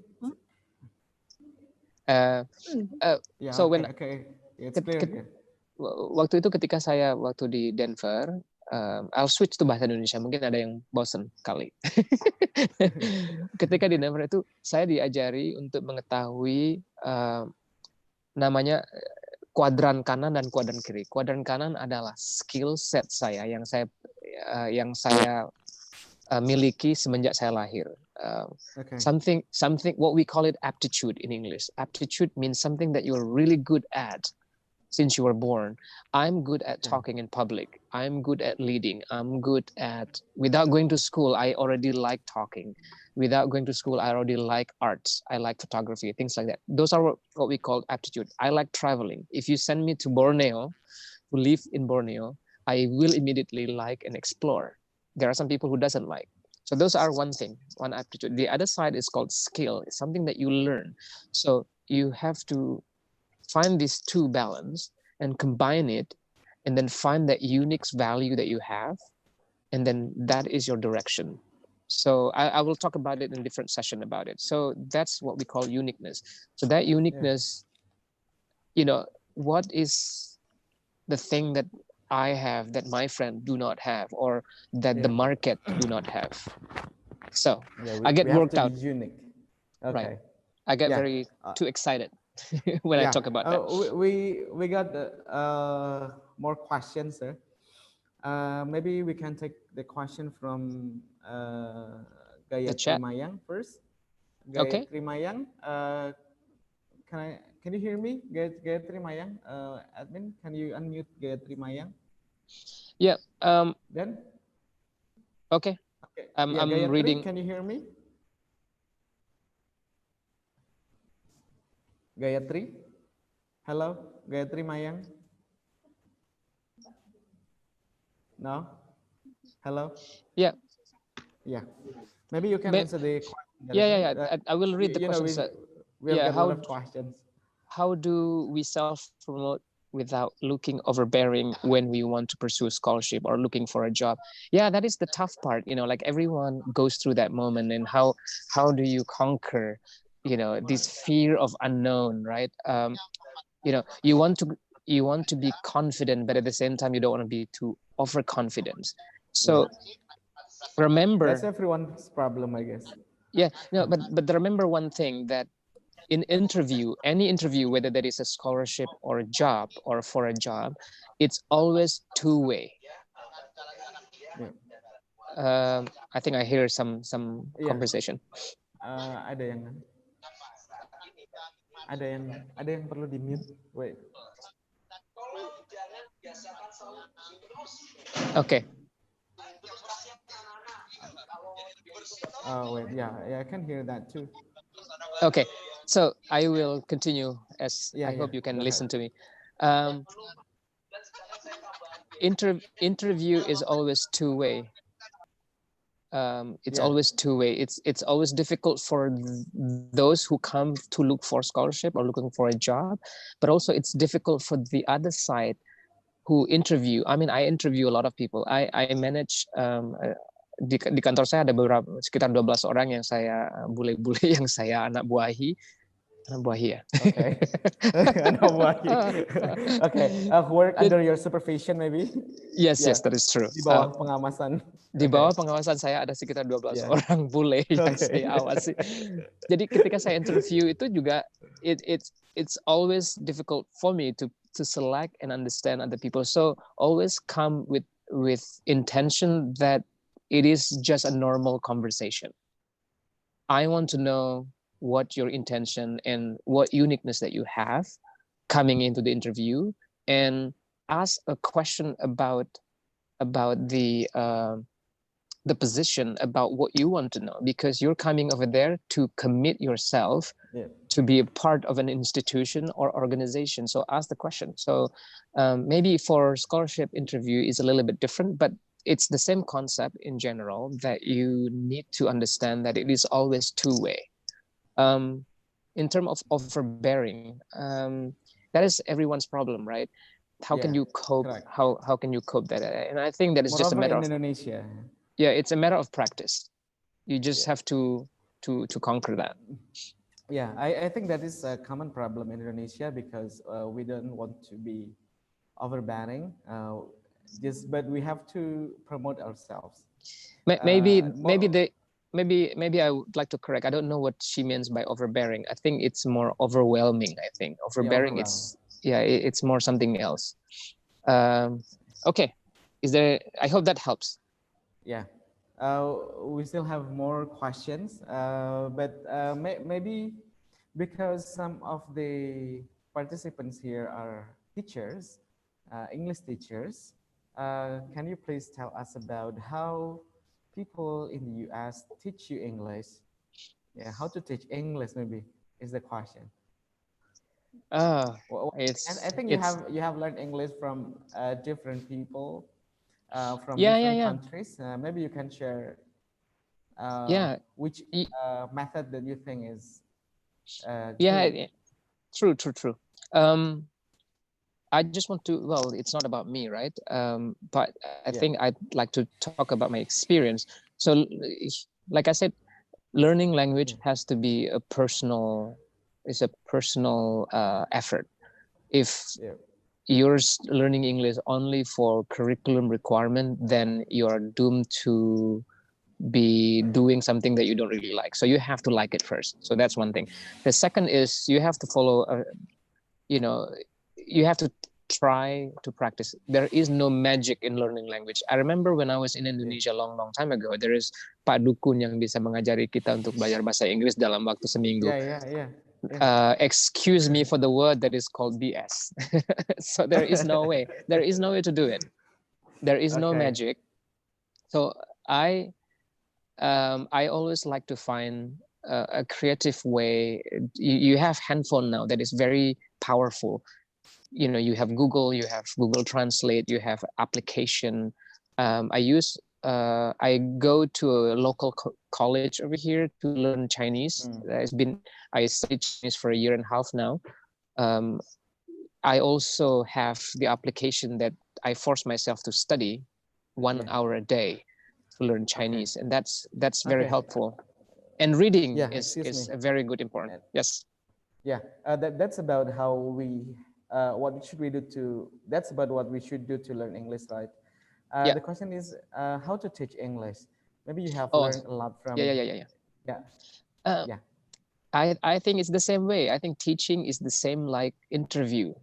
So when it's clear. Waktu itu ketika saya di Denver, I'll switch to bahasa Indonesia, mungkin ada yang bosen kali. Ketika di Denver itu saya diajari untuk mengetahui namanya kuadran kanan dan kuadran kiri. Kuadran kanan adalah skill set saya yang saya miliki semenjak saya lahir. Something what we call it aptitude in English. Aptitude means something that you're really good at since you were born. I'm good at talking in public. I'm good at leading. I'm good at, without going to school, I already like talking. Without going to school, I already like arts. I like photography, things like that. Those are what we call aptitude. I like traveling. If you send me to Borneo, to live in Borneo, I will immediately like and explore. There are some people who doesn't like. So those are one thing, one aptitude. The other side is called skill. It's something that you learn. So you have to find these two balance and combine it, and then find that unique value that you have, and then that is your direction. So I will talk about it in different session about it. So that's what we call uniqueness. So that uniqueness, what is the thing that I have that my friend do not have, or that the market do not have? So I get worked out. Unique. Okay. Right. I get very too excited when I talk about that. We got more questions, sir. Maybe we can take the question from Gayatri Mayang first. Gayatri Mayang, can you hear me, Gayatri Mayang? Admin, can you unmute Gayatri Mayang? Yeah. Then. Okay. I'm Gayatri, reading. Can you hear me? Gayatri? Hello, Gayatri Mayang? No? Hello? Yeah. Yeah. Maybe you can answer the question. Yeah. I will read the questions. We have got a lot of questions. How do we self-promote without looking overbearing when we want to pursue a scholarship or looking for a job? Yeah, that is the tough part. Like everyone goes through that moment, and how do you conquer this fear of unknown, right? You want to be confident, but at the same time you don't want to be too overconfident. So remember, that's everyone's problem, I guess. Yeah, no, but remember one thing, that in any interview, whether that is a scholarship or a job or for a job, it's always two-way. Yeah. I think I hear some Yeah. conversation. Ada yang perlu di mute. Wait. Okay. Wait, yeah, I can hear that too. Okay, so I will continue as Yeah, I hope you can go listen ahead. to me. Interview is always two-way. It's Yeah. always two-way. It's always difficult for those who come to look for scholarship or looking for a job, but also it's difficult for the other side who interview. I mean, I interview a lot of people. I manage di kantor saya ada sekitar 12 orang yang saya bule-bule yang saya anak buahi ya. Okay. Anak buahi. Okay. Work under your supervision maybe. Yes, that is true. Di bawah pengawasan. Di bawah pengawasan saya ada sekitar 12 orang bule yang saya awasi. Jadi ketika saya interview itu juga it's always difficult for me to select and understand other people. So always come with intention that it is just a normal conversation. I want to know what your intention and what uniqueness that you have coming into the interview, and ask a question about the position, about what you want to know, because you're coming over there to commit yourself to be a part of an institution or organization. So ask the question. So maybe for scholarship interview is a little bit different, but it's the same concept in general, that you need to understand that it is always two-way. In terms of overbearing, that is everyone's problem, right? How can you cope? How can you cope that? And I think that is just a matter of Indonesia. Yeah, it's a matter of practice. You just have to conquer that. Yeah, I think that is a common problem in Indonesia, because we don't want to be overbearing. But we have to promote ourselves. Maybe I would like to correct. I don't know what she means by overbearing. I think it's more overwhelming. I think overbearing. It's more something else. Okay, I hope that helps. Yeah, we still have more questions, but maybe because some of the participants here are teachers, English teachers, can you please tell us about how people in the US teach you English? Yeah, how to teach English maybe is the question. I think you have learned English from different people from different countries. Maybe you can share which method that you think is true. I just want to, it's not about me, right? But I think I'd like to talk about my experience. So like I said, learning language has to be a personal effort. If you're learning English only for curriculum requirement, then you're doomed to be doing something that you don't really like. So you have to like it first. So that's one thing. The second is you have to follow, you have to try to practice. There is no magic in learning language. I remember when I was in Indonesia long time ago, there is Pak Dukun yang bisa mengajari kita untuk belajar bahasa Inggris dalam waktu seminggu. Excuse me for the word that is called BS. So there is no way. There is no way to do it. There is no magic. So I always like to find a creative way. You have handphone now that is very powerful. You have Google, you have Google Translate, you have application. I go to a local college over here to learn Chinese. I studied Chinese for 1.5 years now. I also have the application that I force myself to study 1 hour a day to learn Chinese, and that's very helpful. And reading is a very good important. Yes. Yeah, that's about how we. What should we do to? That's about what we should do to learn English, right? The question is how to teach English. Maybe you have Oh, learned a lot from. yeah. Yeah. Yeah. I think it's the same way. I think teaching is the same like interview.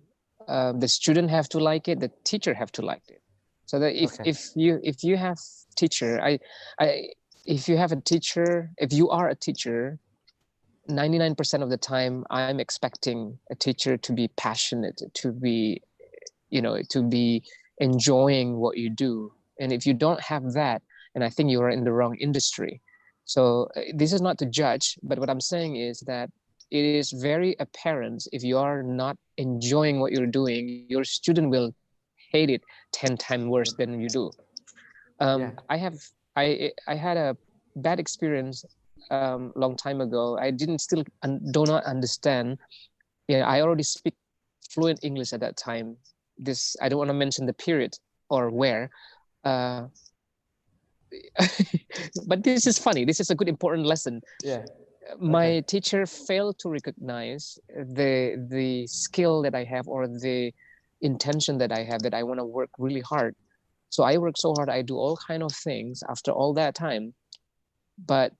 The student have to like it, the teacher have to like it. So that if you have teacher, if you have a teacher, if you are a teacher, 99% of the time I'm expecting a teacher to be passionate, to be, to be enjoying what you do. And if you don't have that, and I think you are in the wrong industry. So this is not to judge, but what I'm saying is that it is very apparent if you are not enjoying what you're doing, your student will hate it 10 times worse than you do. I had a bad experience long time ago. I didn't still do not understand. Yeah, I already speak fluent English at that time. This, I don't want to mention the period or where. But this is funny. This is a good important lesson. Yeah. My teacher failed to recognize the skill that I have or the intention that I have, that I want to work really hard. So I work so hard. I do all kind of things after all that time, but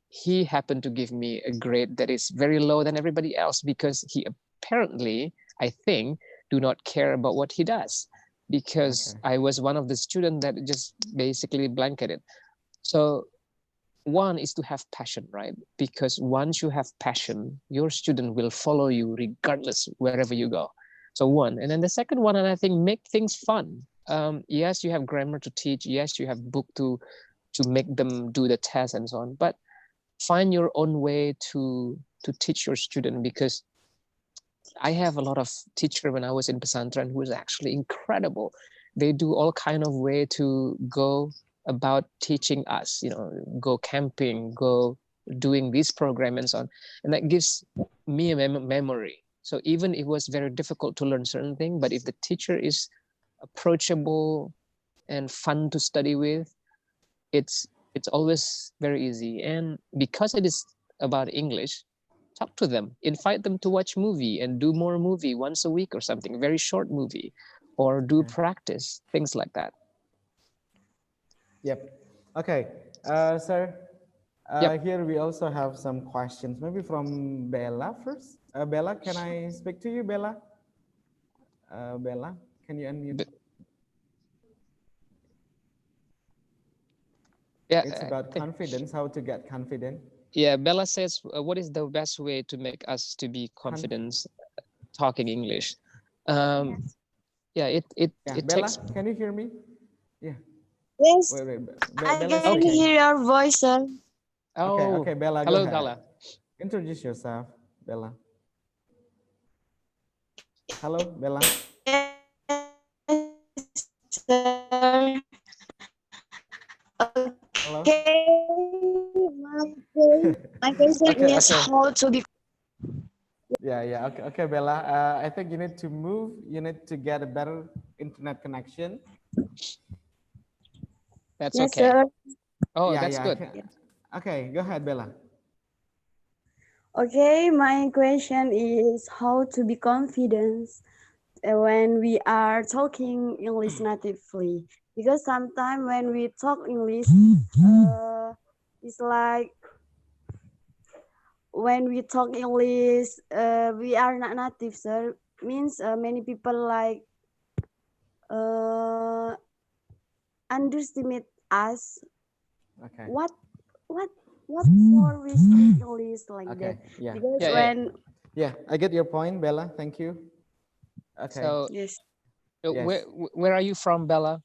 he happened to give me a grade that is very low than everybody else because he apparently, I think, do not care about what he does, because I was one of the students that just basically blanketed. So one is to have passion, right? Because once you have passion, your student will follow you regardless wherever you go. So one, and then the second one, and I think make things fun. Yes, you have grammar to teach. Yes, you have book to make them do the test and so on. But find your own way to teach your student, because I have a lot of teacher when I was in pesantren who is actually incredible. They do all kind of way to go about teaching us, go camping, go doing this program and so on. And that gives me a memory. So even it was very difficult to learn certain things, but if the teacher is approachable and fun to study with, it's always very easy. And because it is about English, talk to them, invite them to watch movie and do more movie once a week or something, very short movie, or do practice, things like that. Yep. Okay, sir. Here we also have some questions, maybe from Bella first. Bella, can I speak to you, Bella? Bella, can you unmute? Yeah, it's about confidence, how to get confident. Yeah, Bella says, what is the best way to make us to be confident talking English? Yeah, it Bella, takes... can you hear me? Yeah. Yes, wait. I Bella, can hear your voice, sir. Oh, okay, Bella, hello, go ahead. Bella. Introduce yourself, Bella. Hello, Bella. Yes, sir. Hello. Okay, my question is how to be. Yeah. Okay, Bella. I think you need to move. You need to get a better internet connection. That's yes, okay. Sir. Oh, that's good. Okay, go ahead, Bella. Okay, my question is how to be confident when we are talking English natively. Because sometimes when we talk English, it's like when we talk English, we are not native, sir. Means many people like underestimate us. Okay. What for we speak English like that? Yeah. Because I get your point, Bella. Thank you. Okay. So yes. Where are you from, Bella?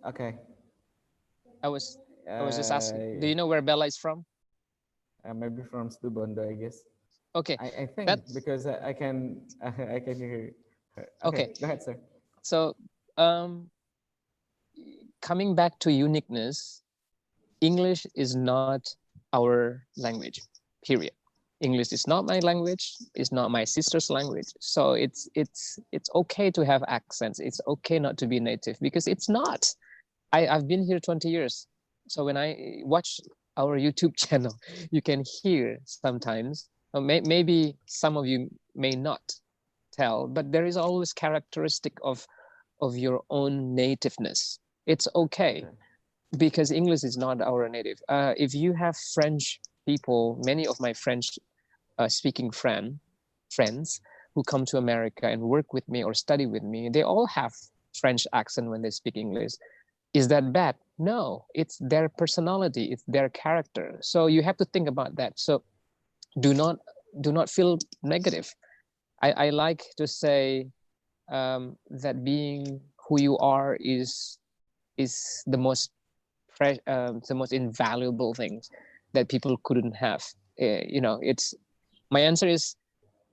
Okay. I was just asking. Do you know where Bella is from? Maybe from Stubondo, I guess. Okay. I think because I can hear her. Okay. Go ahead, sir. So coming back to uniqueness, English is not our language, period. English is not my language. It's not my sister's language. So it's okay to have accents. It's okay not to be native, because it's not. I've been here 20 years. So when I watch our YouTube channel, you can hear sometimes, maybe some of you may not tell, but there is always characteristic of your own nativeness. It's okay, because English is not our native. If you have French people, many of my French speaking friends who come to America and work with me or study with me, they all have French accent when they speak English. Is that bad? No, it's their personality, it's their character. So you have to think about that. So do not feel negative. I like to say that being who you are is the most invaluable things that people couldn't have. It's my answer is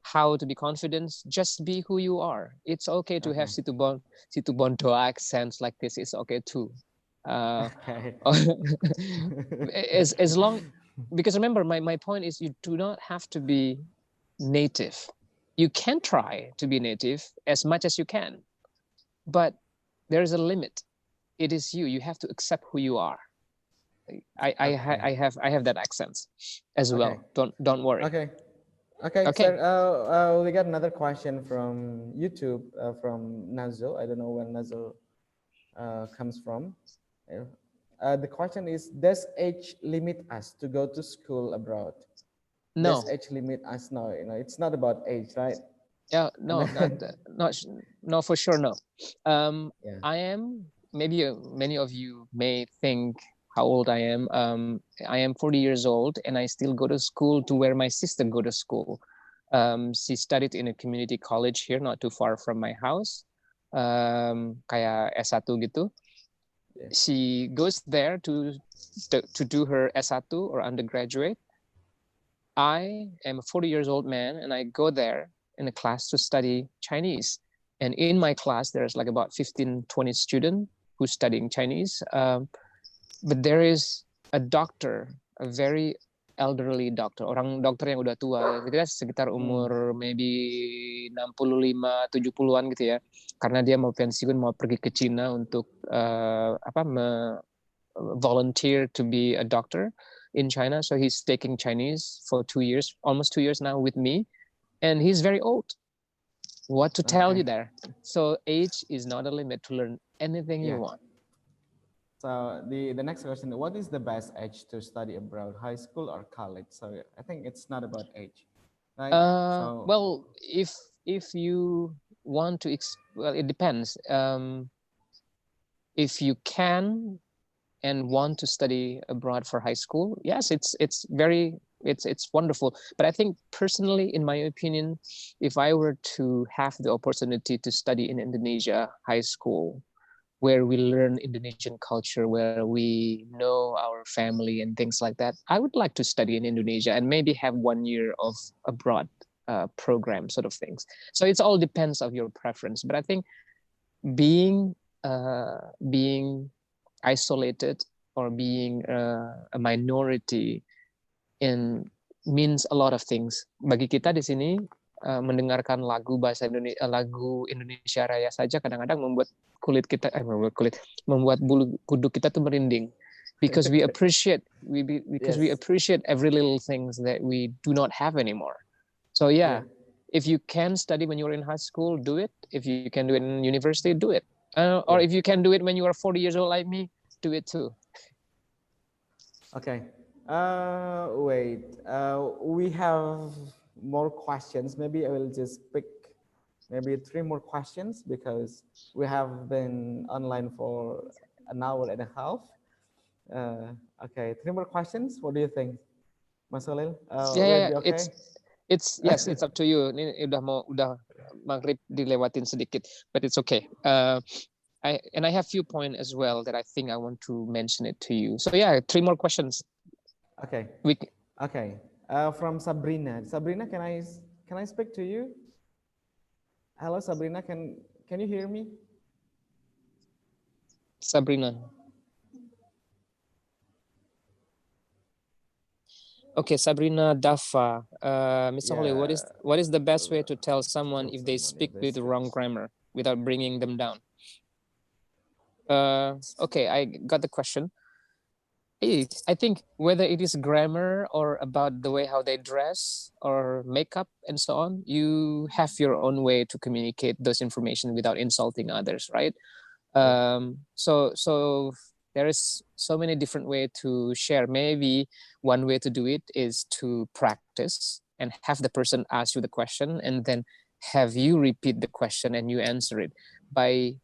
how to be confident. Just be who you are. It's okay to have Situbondo accents like this. It's okay too. As long, because remember, my point is you do not have to be native. You can try to be native as much as you can, but there's a limit. It is you. You have to accept who you are. I have that accent as well. Don't worry. Okay. Sir, we got another question from YouTube from Nazo. I don't know where Nazo comes from. The question is, does age limit us to go to school abroad? No. Does age limit us? No, it's not about age, right? Yeah, no, no, for sure, no. I am, maybe many of you may think how old I am. I am 40 years old and I still go to school to where my sister go to school. She studied in a community college here, not too far from my house. Kayak S1 gitu. She goes there to do her S1 or undergraduate. I am a 40 years old man and I go there in a class to study Chinese. And in my class, there's like about 15, 20 students who's studying Chinese. But there is a doctor, a very elderly doctor, orang dokter yang udah tua, kita sekitar umur maybe 65, 70-an gitu ya. Karena dia mau pensiun, mau pergi ke Cina untuk volunteer to be a doctor in China. So he's taking Chinese for 2 years, almost 2 years now with me. And he's very old. What to tell you there? So age is not a limit to learn anything you want. So the next question, what is the best age to study abroad, high school or college? So I think it's not about age, right? Well, if you want to, well, it depends. If you can and want to study abroad for high school, yes, it's wonderful. But I think personally, in my opinion, if I were to have the opportunity to study in Indonesia high school, where we learn Indonesian culture, where we know our family and things like that, I would like to study in Indonesia and maybe have 1 year of abroad program sort of things. So it all depends of your preference. But I think being isolated or being a minority means a lot of things. Bagi kita di sini mendengarkan lagu bahasa Indonesia, lagu Indonesia Raya saja kadang-kadang membuat membuat bulu kuduk kita tuh merinding, because we appreciate we appreciate every little things that we do not have anymore. So if you can study when you're in high school, do it. If you can do it in university, do it. Or if you can do it when you are 40 years old like me, do it too. Okay. Wait. We have more questions. Maybe I will just pick maybe 3 more questions because we have been online for an hour and a half. Okay, 3 more questions. What do you think, Mas Olil? Okay? It's up to you. Ini udah maghrib dilewatin sedikit, but it's okay. I have few points as well that I think I want to mention it to you. So 3 more questions. Okay. From Sabrina. Sabrina, can I speak to you? Hello, Sabrina. Can you hear me? Sabrina. Okay, Sabrina Dafa. Mr. Holly, what is the best way to tell someone if they speak with the wrong grammar without bringing them down? Okay, I got the question. I think whether it is grammar or about the way how they dress or makeup and so on, you have your own way to communicate those information without insulting others, right? So there is so many different ways to share. Maybe one way to do it is to practice and have the person ask you the question, and then have you repeat the question and you answer it by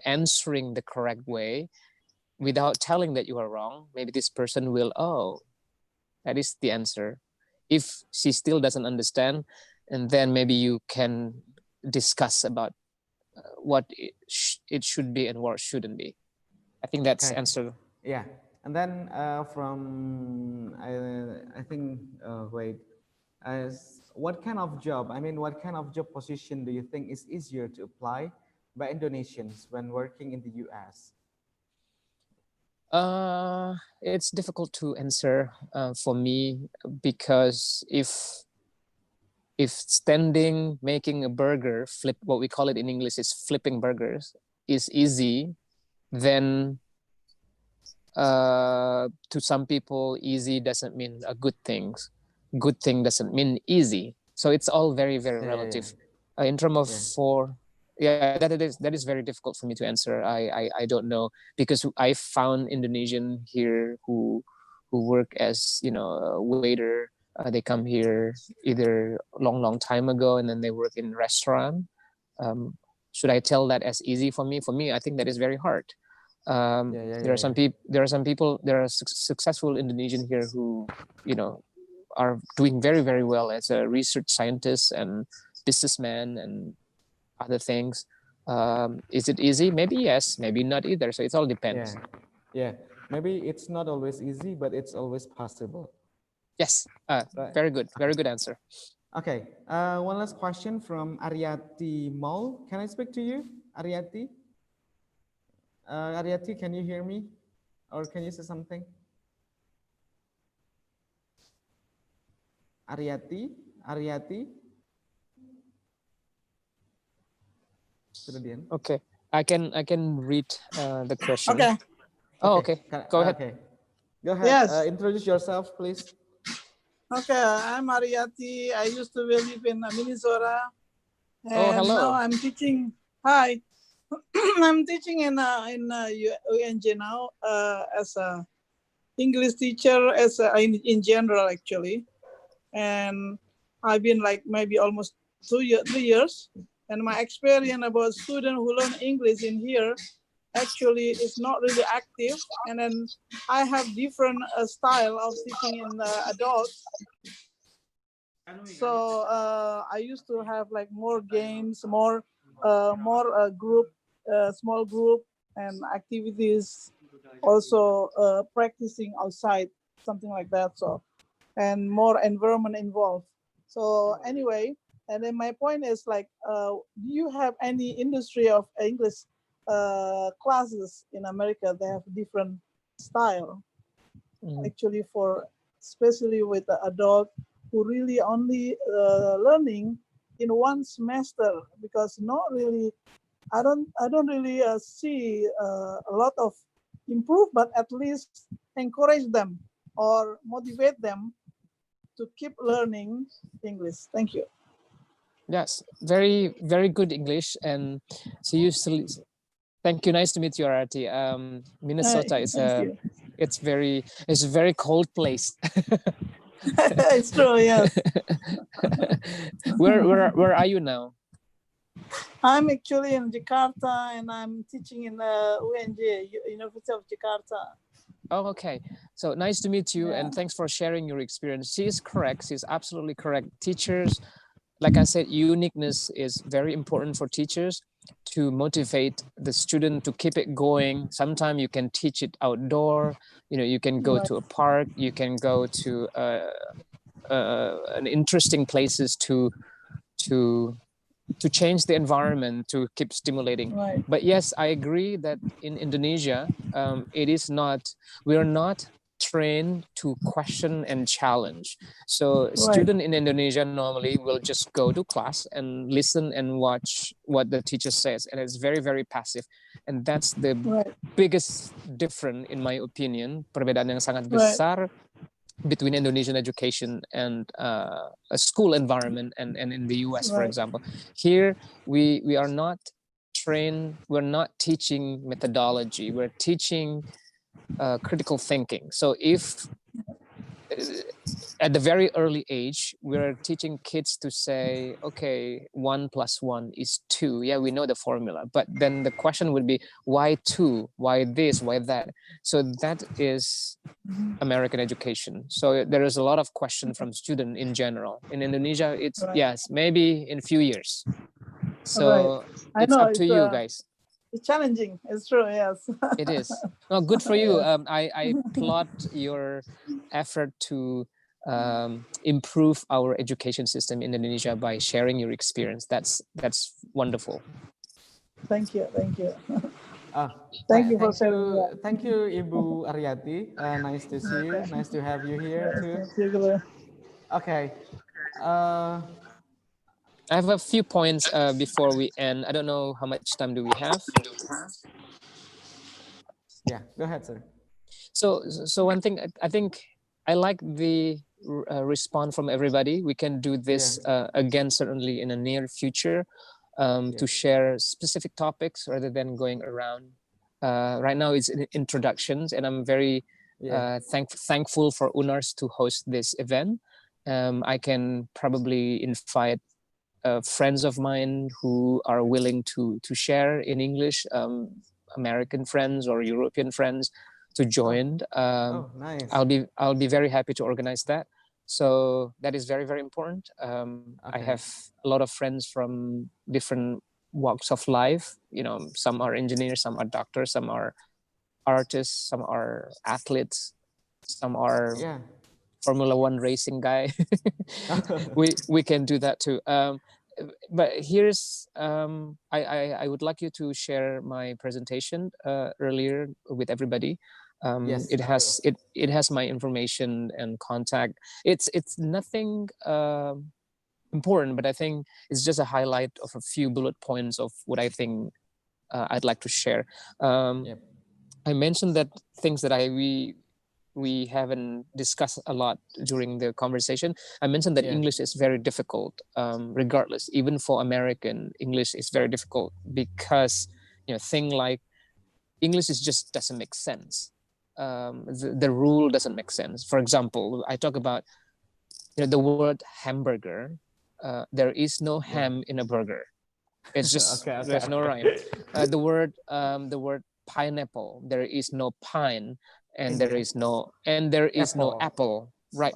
answering the correct way without telling that you are wrong. Maybe this person will, oh, that is the answer. If she still doesn't understand, and then maybe you can discuss about what it should be and what it shouldn't be. I think that's answer. Yeah, and then from I think wait, as what kind of job? I mean, what kind of job position do you think is easier to apply by Indonesians when working in the U.S.? It's difficult to answer for me, because if standing, making a burger, what we call it in English is flipping burgers, is easy, then to some people, easy doesn't mean a good thing. Good thing doesn't mean easy. So it's all very, very relative. In terms of that is very difficult for me to answer. I don't know, because I found Indonesian here who work as, you know, a waiter. They come here either long time ago, and then they work in restaurant. Should I tell that as easy for me? For me, I think that is very hard. There are some people. There are successful Indonesian here who, you know, are doing very, very well as a research scientist and businessman and other things. Is it easy? Maybe yes, maybe not either. So it all depends. Yeah. Maybe it's not always easy, but it's always possible. Yes. Very good. Very good answer. Okay. One last question from Ariati Mall. Can I speak to you, Ariati? Ariati, can you hear me? Or can you say something? Ariati? Okay. I can read the question. Okay. Oh, okay. Go ahead. Okay. Go ahead. Yes. Introduce yourself, please. Okay, I'm Ariati. I used to live in Minnesota. Oh, hello. Now I'm teaching. Hi. I'm teaching in UNJ now as a English teacher, in general actually, and I've been like maybe almost 3 years. And my experience about students who learn English in here actually is not really active. And then I have different style of teaching in adults. So I used to have like more games, more group, small group and activities, also practicing outside, something like that. So, and more environment involved. So anyway, and then my point is like, do you have any industry of English classes in America? They have different style, actually, for especially with the adult who really only learning in one semester, because not really, I don't really see a lot of improve, but at least encourage them or motivate them to keep learning English. Thank you. Yes, very, very good English. And so thank you. Nice to meet you, Arati. Minnesota is it's a very cold place. It's true, yes. Where are you now? I'm actually in Jakarta, and I'm teaching in UNJ, University of Jakarta. Oh, okay. So nice to meet you, and thanks for sharing your experience. She is correct. She's absolutely correct. Teachers, like I said, uniqueness is very important for teachers to motivate the student to keep it going. Sometimes you can teach it outdoor. You can go to a park. You can go to an interesting places to change the environment, to keep stimulating. Right. But yes, I agree that in Indonesia, we are not trained to question and challenge. So student in Indonesia normally will just go to class and listen and watch what the teacher says, and it's very, very passive. And that's the biggest difference, in my opinion, perbedaan yang sangat besar between Indonesian education and a school environment and in the US, for example. Here, we are not we're not teaching methodology, we're teaching critical thinking. So if at the very early age, we're teaching kids to say, okay, 1 + 1 is 2. Yeah, we know the formula, but then the question would be, why 2? Why this? Why that? So that is American education. So there is a lot of question from students in general. In Indonesia, it's yes, maybe in a few years. So I it's know, up to you guys. It's challenging. It's true. Yes. It is. No, good for you. Yes. I applaud your effort to improve our education system in Indonesia by sharing your experience. That's wonderful. Thank you. Thank you. Thank you for sharing. Thank you, Ibu Aryati. Nice to see you. Nice to have you here too. Okay. I have a few points before we end. I don't know how much time do we have. Yeah, go ahead, sir. So one thing, I think I like the response from everybody. We can do this again, certainly in the near future, to share specific topics rather than going around. Right now it's introductions, and I'm very thankful for UNARS to host this event. I can probably invite friends of mine who are willing to share in English, American friends or European friends to join. Nice. I'll be very happy to organize that. So that is very, very important. I have a lot of friends from different walks of life. You know, some are engineers, some are doctors, some are artists, some are athletes, some are Formula One racing guy. we can do that too. But here's I would like you to share my presentation earlier with everybody. It has my information and contact. It's nothing important, but I think it's just a highlight of a few bullet points of what I think I'd like to share. I mentioned that things that we haven't discussed a lot during the conversation. I mentioned that English is very difficult, regardless. Even for American, English is very difficult because, you know, thing like English just doesn't make sense. The rule doesn't make sense. For example, I talk about, you know, the word hamburger. There is no ham in a burger. It's just there's no rhyme. The word pineapple. There is no pine. And there is no apple, right?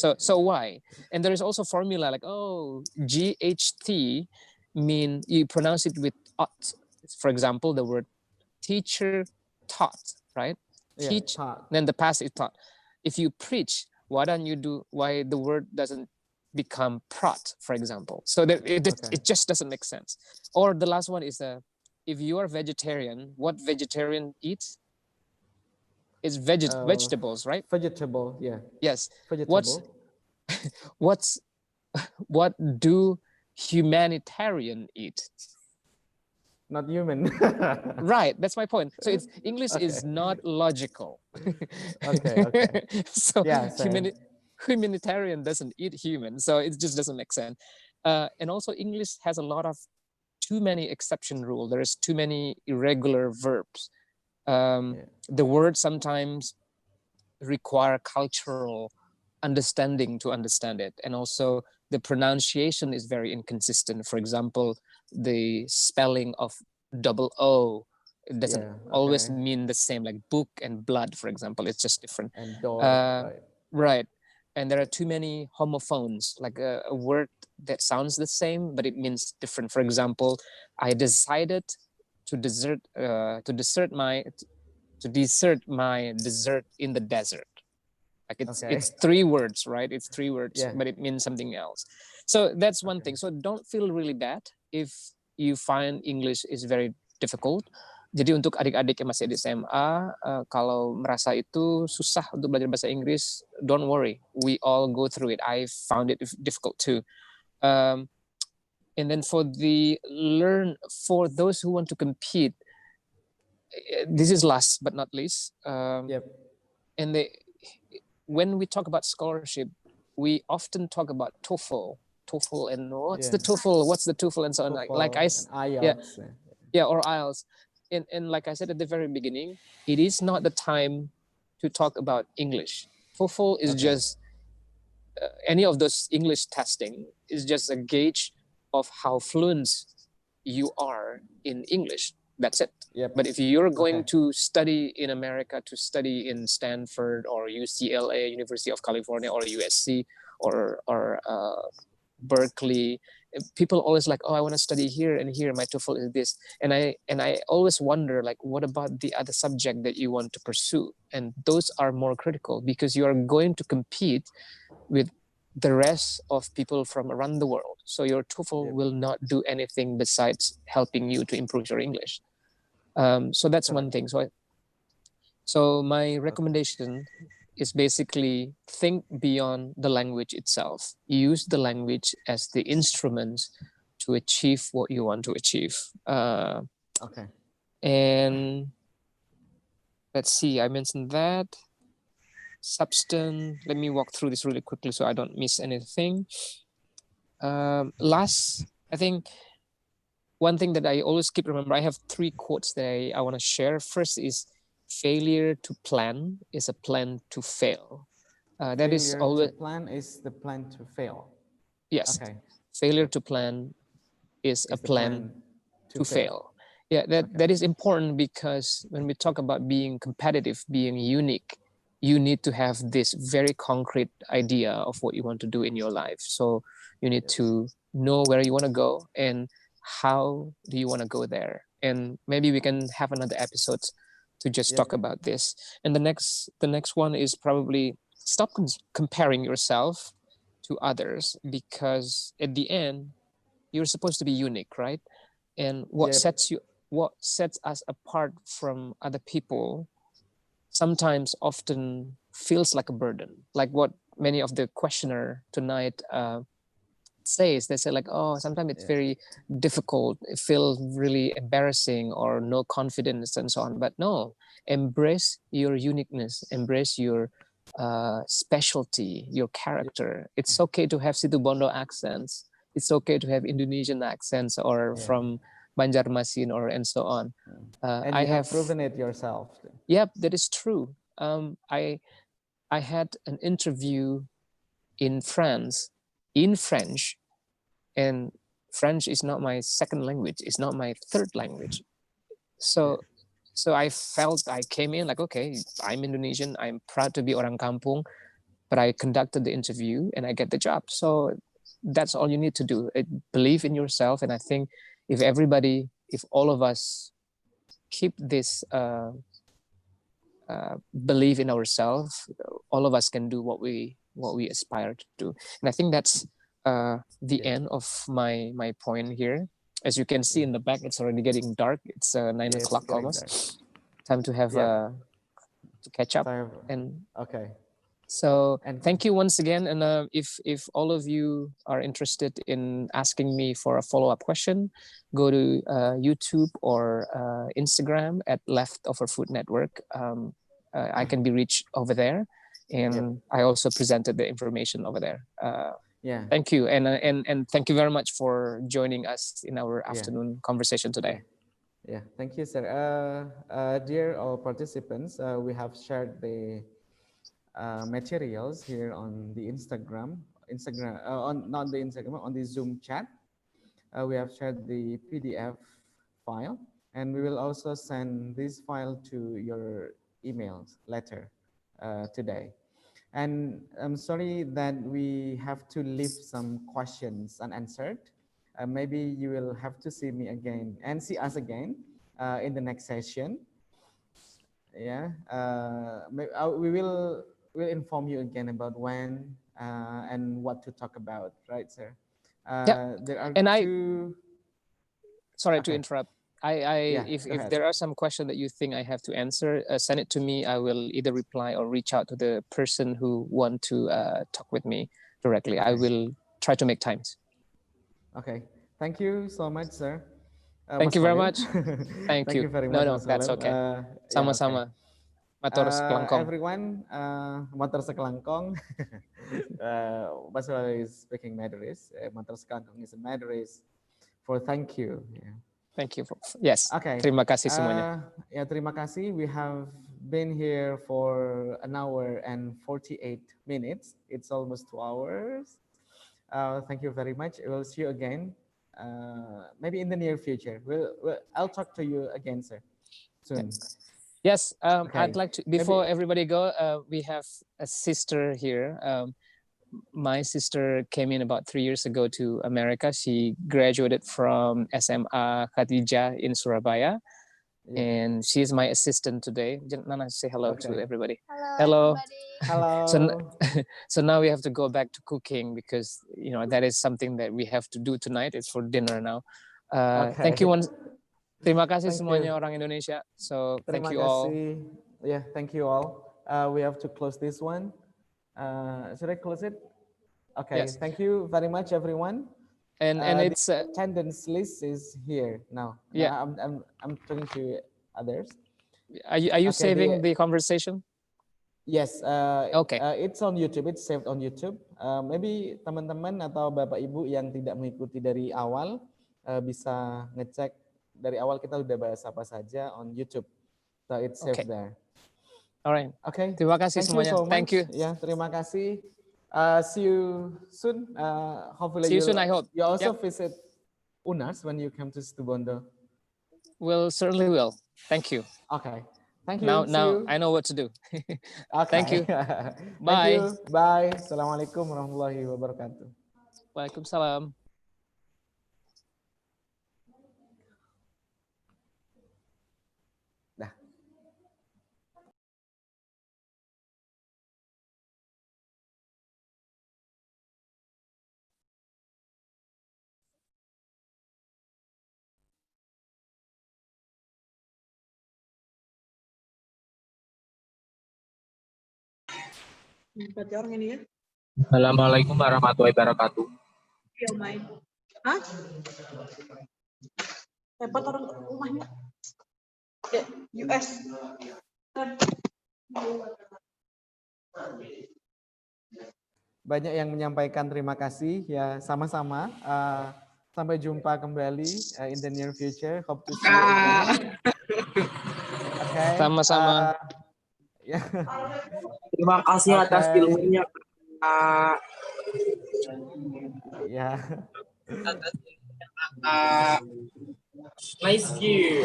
So why? And there is also formula like GHT mean you pronounce it with ot. For example, the word teacher taught, right? Teach, taught. Then the past is taught. If you preach, why don't you do? Why the word doesn't become prot, for example? So that it just doesn't make sense. Or the last one is if you are vegetarian, what vegetarian eats? Is vegetables, right? Vegetable, yeah. Yes. Vegetable. What do humanitarian eat? Not human. Right, that's my point. So it's English is not logical. So humanitarian doesn't eat human, so it just doesn't make sense. And also English has a lot of too many exception rule. There is too many irregular verbs. The words sometimes require cultural understanding to understand it. And also the pronunciation is very inconsistent. For example, the spelling of double O, it doesn't always mean the same, like book and blood, for example. It's just different. And door, right. And there are too many homophones, like a word that sounds the same, but it means different. For example, I decided to desert my dessert in the desert. Like it's 3 words, right? It's 3 words, but it means something else. So that's one thing. So don't feel really bad if you find English is very difficult. Jadi untuk adik-adik yang masih di SMA, kalau merasa itu susah untuk belajar bahasa Inggris, don't worry. We all go through it. I found it difficult too. And then for those who want to compete, this is last but not least. And when we talk about scholarship, we often talk about TOEFL, and what's the TOEFL, and so on. Like I, IELTS. Yeah, or IELTS. And like I said at the very beginning, it is not the time to talk about English. TOEFL is just any of those English testing is just a gauge of how fluent you are in English. That's it. Yep. But if you're going to study in America, to study in Stanford or UCLA, University of California, or USC, or Berkeley, people always like, oh, I want to study here and here. My TOEFL is this, and I always wonder, like, what about the other subject that you want to pursue? And those are more critical because you are going to compete with the rest of people from around the world. So your TOEFL will not do anything besides helping you to improve your English. So that's one thing. So my recommendation is basically think beyond the language itself. Use the language as the instrument to achieve what you want to achieve. And let's see, I mentioned that. Substance, let me walk through this really quickly so I don't miss anything. Last, I think one thing that I always keep remember, I have 3 quotes that I want to share. First is, failure to plan is a plan to fail. That is always, to plan is the plan to fail. Yes. Failure to plan is a plan to fail. Yeah, that is important because when we talk about being competitive, being unique, you need to have this very concrete idea of what you want to do in your life. So you need to know where you want to go and how do you want to go there. And maybe we can have another episode to just talk about this. And the next one is probably stop comparing yourself to others, because at the end you're supposed to be unique, right? And what sets us apart from other people sometimes often feels like a burden, like what many of the questioner tonight says. They say like, oh, sometimes it's very difficult, it feels really embarrassing or no confidence and so on. But no, embrace your uniqueness, embrace your specialty, your character. It's okay to have Situbondo accents, it's okay to have Indonesian accents or from Banjarmasin or and so on. And I have proven it yourself. Yep, that is true. I had an interview in France in French, and French is not my second language, it's not my third language. So I felt, I came in like, okay, I'm Indonesian, I'm proud to be orang kampung, but I conducted the interview and I get the job. So that's all you need to do. Believe in yourself. And I think if all of us keep this believe in ourselves, all of us can do what we aspire to do. And I think that's the end of my point here. As you can see in the back, it's already getting dark. It's 9 o'clock almost. Dark. Time to have to catch up. And so thank you once again. And if all of you are interested in asking me for a follow-up question, go to YouTube or Instagram at Leftover Food Network. I can be reached over there. And I also presented the information over there. Thank you. And thank you very much for joining us in our afternoon conversation today. Thank you, sir. Dear all participants, we have shared the materials here on the Instagram, not the Instagram, on the Zoom chat. We have shared the PDF file, and we will also send this file to your emails later today. And I'm sorry that we have to leave some questions unanswered. Maybe you will have to see me again and see us again in the next session. We'll inform you again about when and what to talk about, right, sir? There are sorry to interrupt. If there are some questions that you think I have to answer, send it to me. I will either reply or reach out to the person who want to talk with me directly. I will try to make times. Okay. Thank you so much, sir. Thank you very much. Thank you. You very much. No, that's okay. Sama-sama. Matur sekelangkong. Everyone, matur sekelangkong. Baswala is speaking Mandarin. Matur sekelangkong is a Mandarin for thank you. Thank you. Yes. Okay. Terima kasih semuanya. Ya, terima kasih. We have been here for 1 hour and 48 minutes. It's almost 2 hours. Thank you very much. We'll see you again. Maybe in the near future. I'll talk to you again, sir, soon. Yes, Okay. I'd like to, before everybody go, we have a sister here. My sister came in about 3 years ago to America. She graduated from SMA Khadijah in Surabaya. Yeah. And she's my assistant today. Nana, say hello to everybody. Hello. Hello. So now we have to go back to cooking because that is something that we have to do tonight. It's for dinner now. Thank you once. Terima kasih semuanya orang Indonesia. So thank you all. Yeah, thank you all. We have to close this one. Should I close it? Okay. Yes. Thank you very much, everyone. And it's attendance list is here now. Yeah, I'm talking to others. Are you saving the conversation? Yes. Okay. It's on YouTube. It's saved on YouTube. Maybe teman-teman atau bapak ibu yang tidak mengikuti dari awal bisa ngecek dari awal kita udah bahas apa saja on YouTube. So it's saved there. Alright. Okay. Terima kasih semuanya. So Thank you. Ya, terima kasih. See you soon. Hopefully see you soon, I hope. You also visit UNAS when you come to Situbondo. Well, certainly will. Thank you. Okay. Thank you. Now I know what to do. Okay. Thank you. Bye. Thank you. Bye. Assalamualaikum warahmatullahi wabarakatuh. Waalaikumsalam. Berarti orang ini ya. Assalamualaikum warahmatullahi wabarakatuh. Iya, main. Hah? Hebat orang rumahnya. US. Banyak yang menyampaikan terima kasih. Ya, sama-sama. Sampai jumpa kembali in the near future. Hope to see you again. Okay. Sama-sama. Ya. Terima kasih atas ilmunya. Ya. Nice view.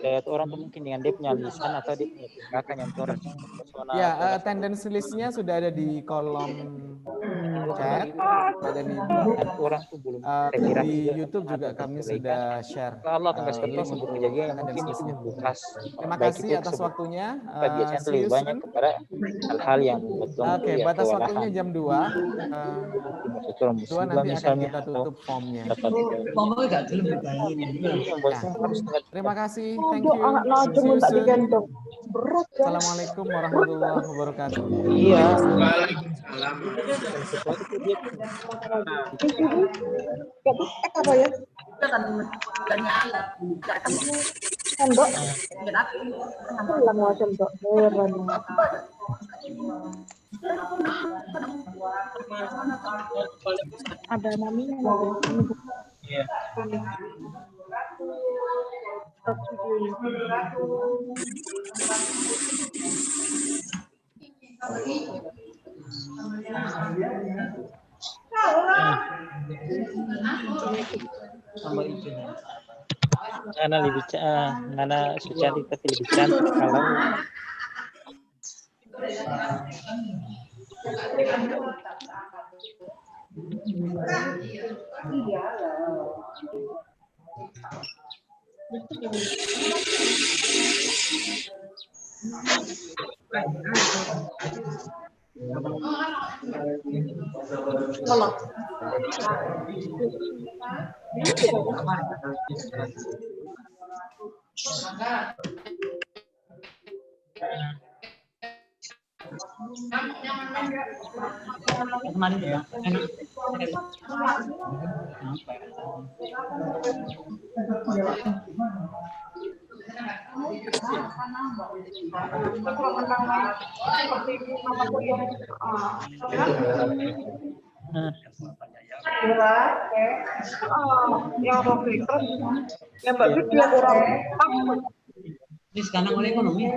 Lihat orang tuh mungkin dengan dia punya lisan atau dia punya tindakan yang orang ya, attendance listnya sudah ada di kolom chat, ada di orang tuh belum di YouTube juga kami sudah share. Kalau akan kasih contoh sebelum kejadian yang mungkin itu membukas. Terima kasih atas waktunya. Biasanya lebih banyak kepada hal-hal yang betul. Oke, batas waktunya jam 2. 2 nanti akan kita tutup formnya. Terima kasih. Thank you. See you soon. Assalamualaikum warahmatullahi wabarakatuh. Iya. Apa ya? Sendok. Pulang mau sendok. Ada namanya. Iya. Ngana lebih ngana cantik tapi lebih cantik kalau Yang Rocky terus yang Mbak Bib lihat orang Ini sekarang oleh ekonomi.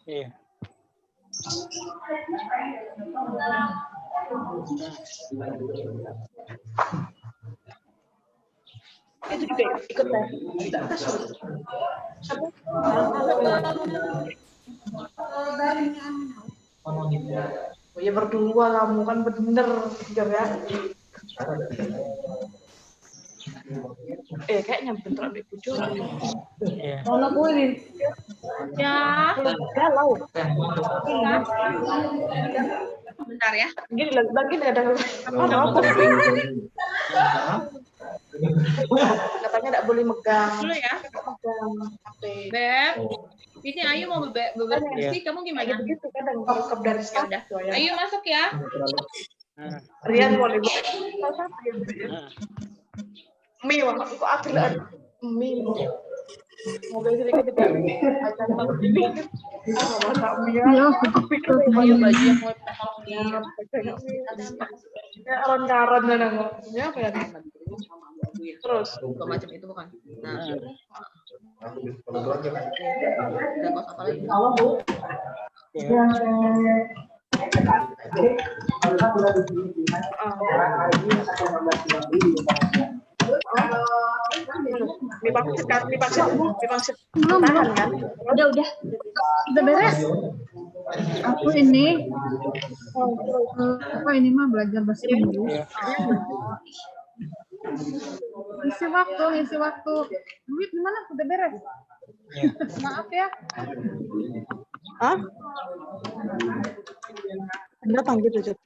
Iya. itu juga ikut tes. Oh ya berdua kamu kan bener ya. Kayaknya bentar ambil bujo. Iya. Mana boleh? Ya. Galau. Bentar ya. Gini lagi ada apa? Katanya tidak boleh megang. Dulu ya. Megang HP. Beb, ini Ayu mau bebersih, kamu gimana? Gitu kadang rekap dari Ya udah. Ayu masuk ya. Rian boleh. Mie wah, kok akhirnya mie. Mobil sedikit tidak. Ayu baju yang mau karan-karan dan ya apa ya? Terus macam itu bukan? Nah, dan kos apa lagi? Dipaksa tahan kan? Udah beres. Aku ini apa ini mah belajar bahasa Inggris. Ngisi waktu. Duit gimana? Udah beres. Maaf ya. Hah? Kenapa gitu, Jod?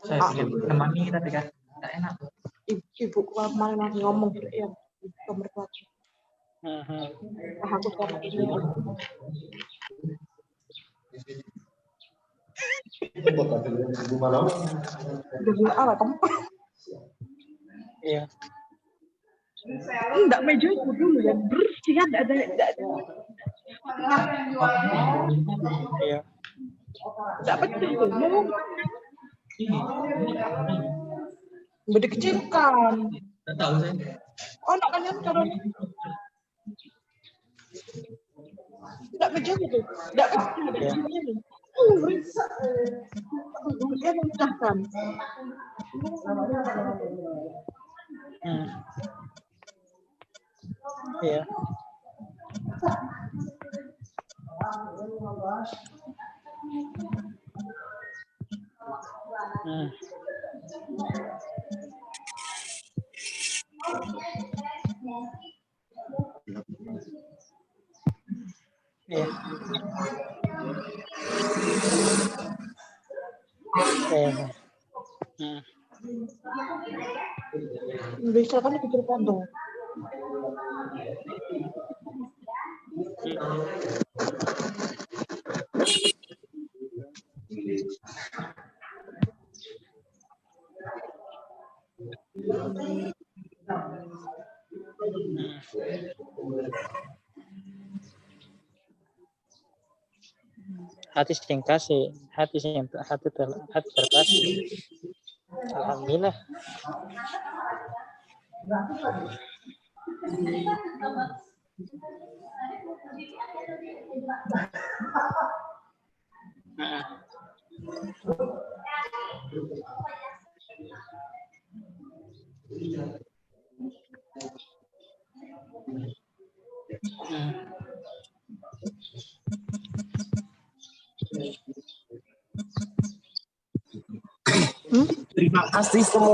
Saya pikir temani tapi kan tidak enak. Ibu kemarin lagi ngomong ya nomor 4. Aku sama ini. Iya. Enggak meja itu dulu ya bersih kan ada. Iya. Enggak betul dulu. Dikecilkan. Tidak tahu saya. Oh, nak kan cara tidak meja itu. Tidak ada sini. Berisik. Dia memecahkan. Iya. Bisa kan dipikirkan dong. Hati yang kasih, hati terkasih. Alhamdulillah. Terima kasih semua.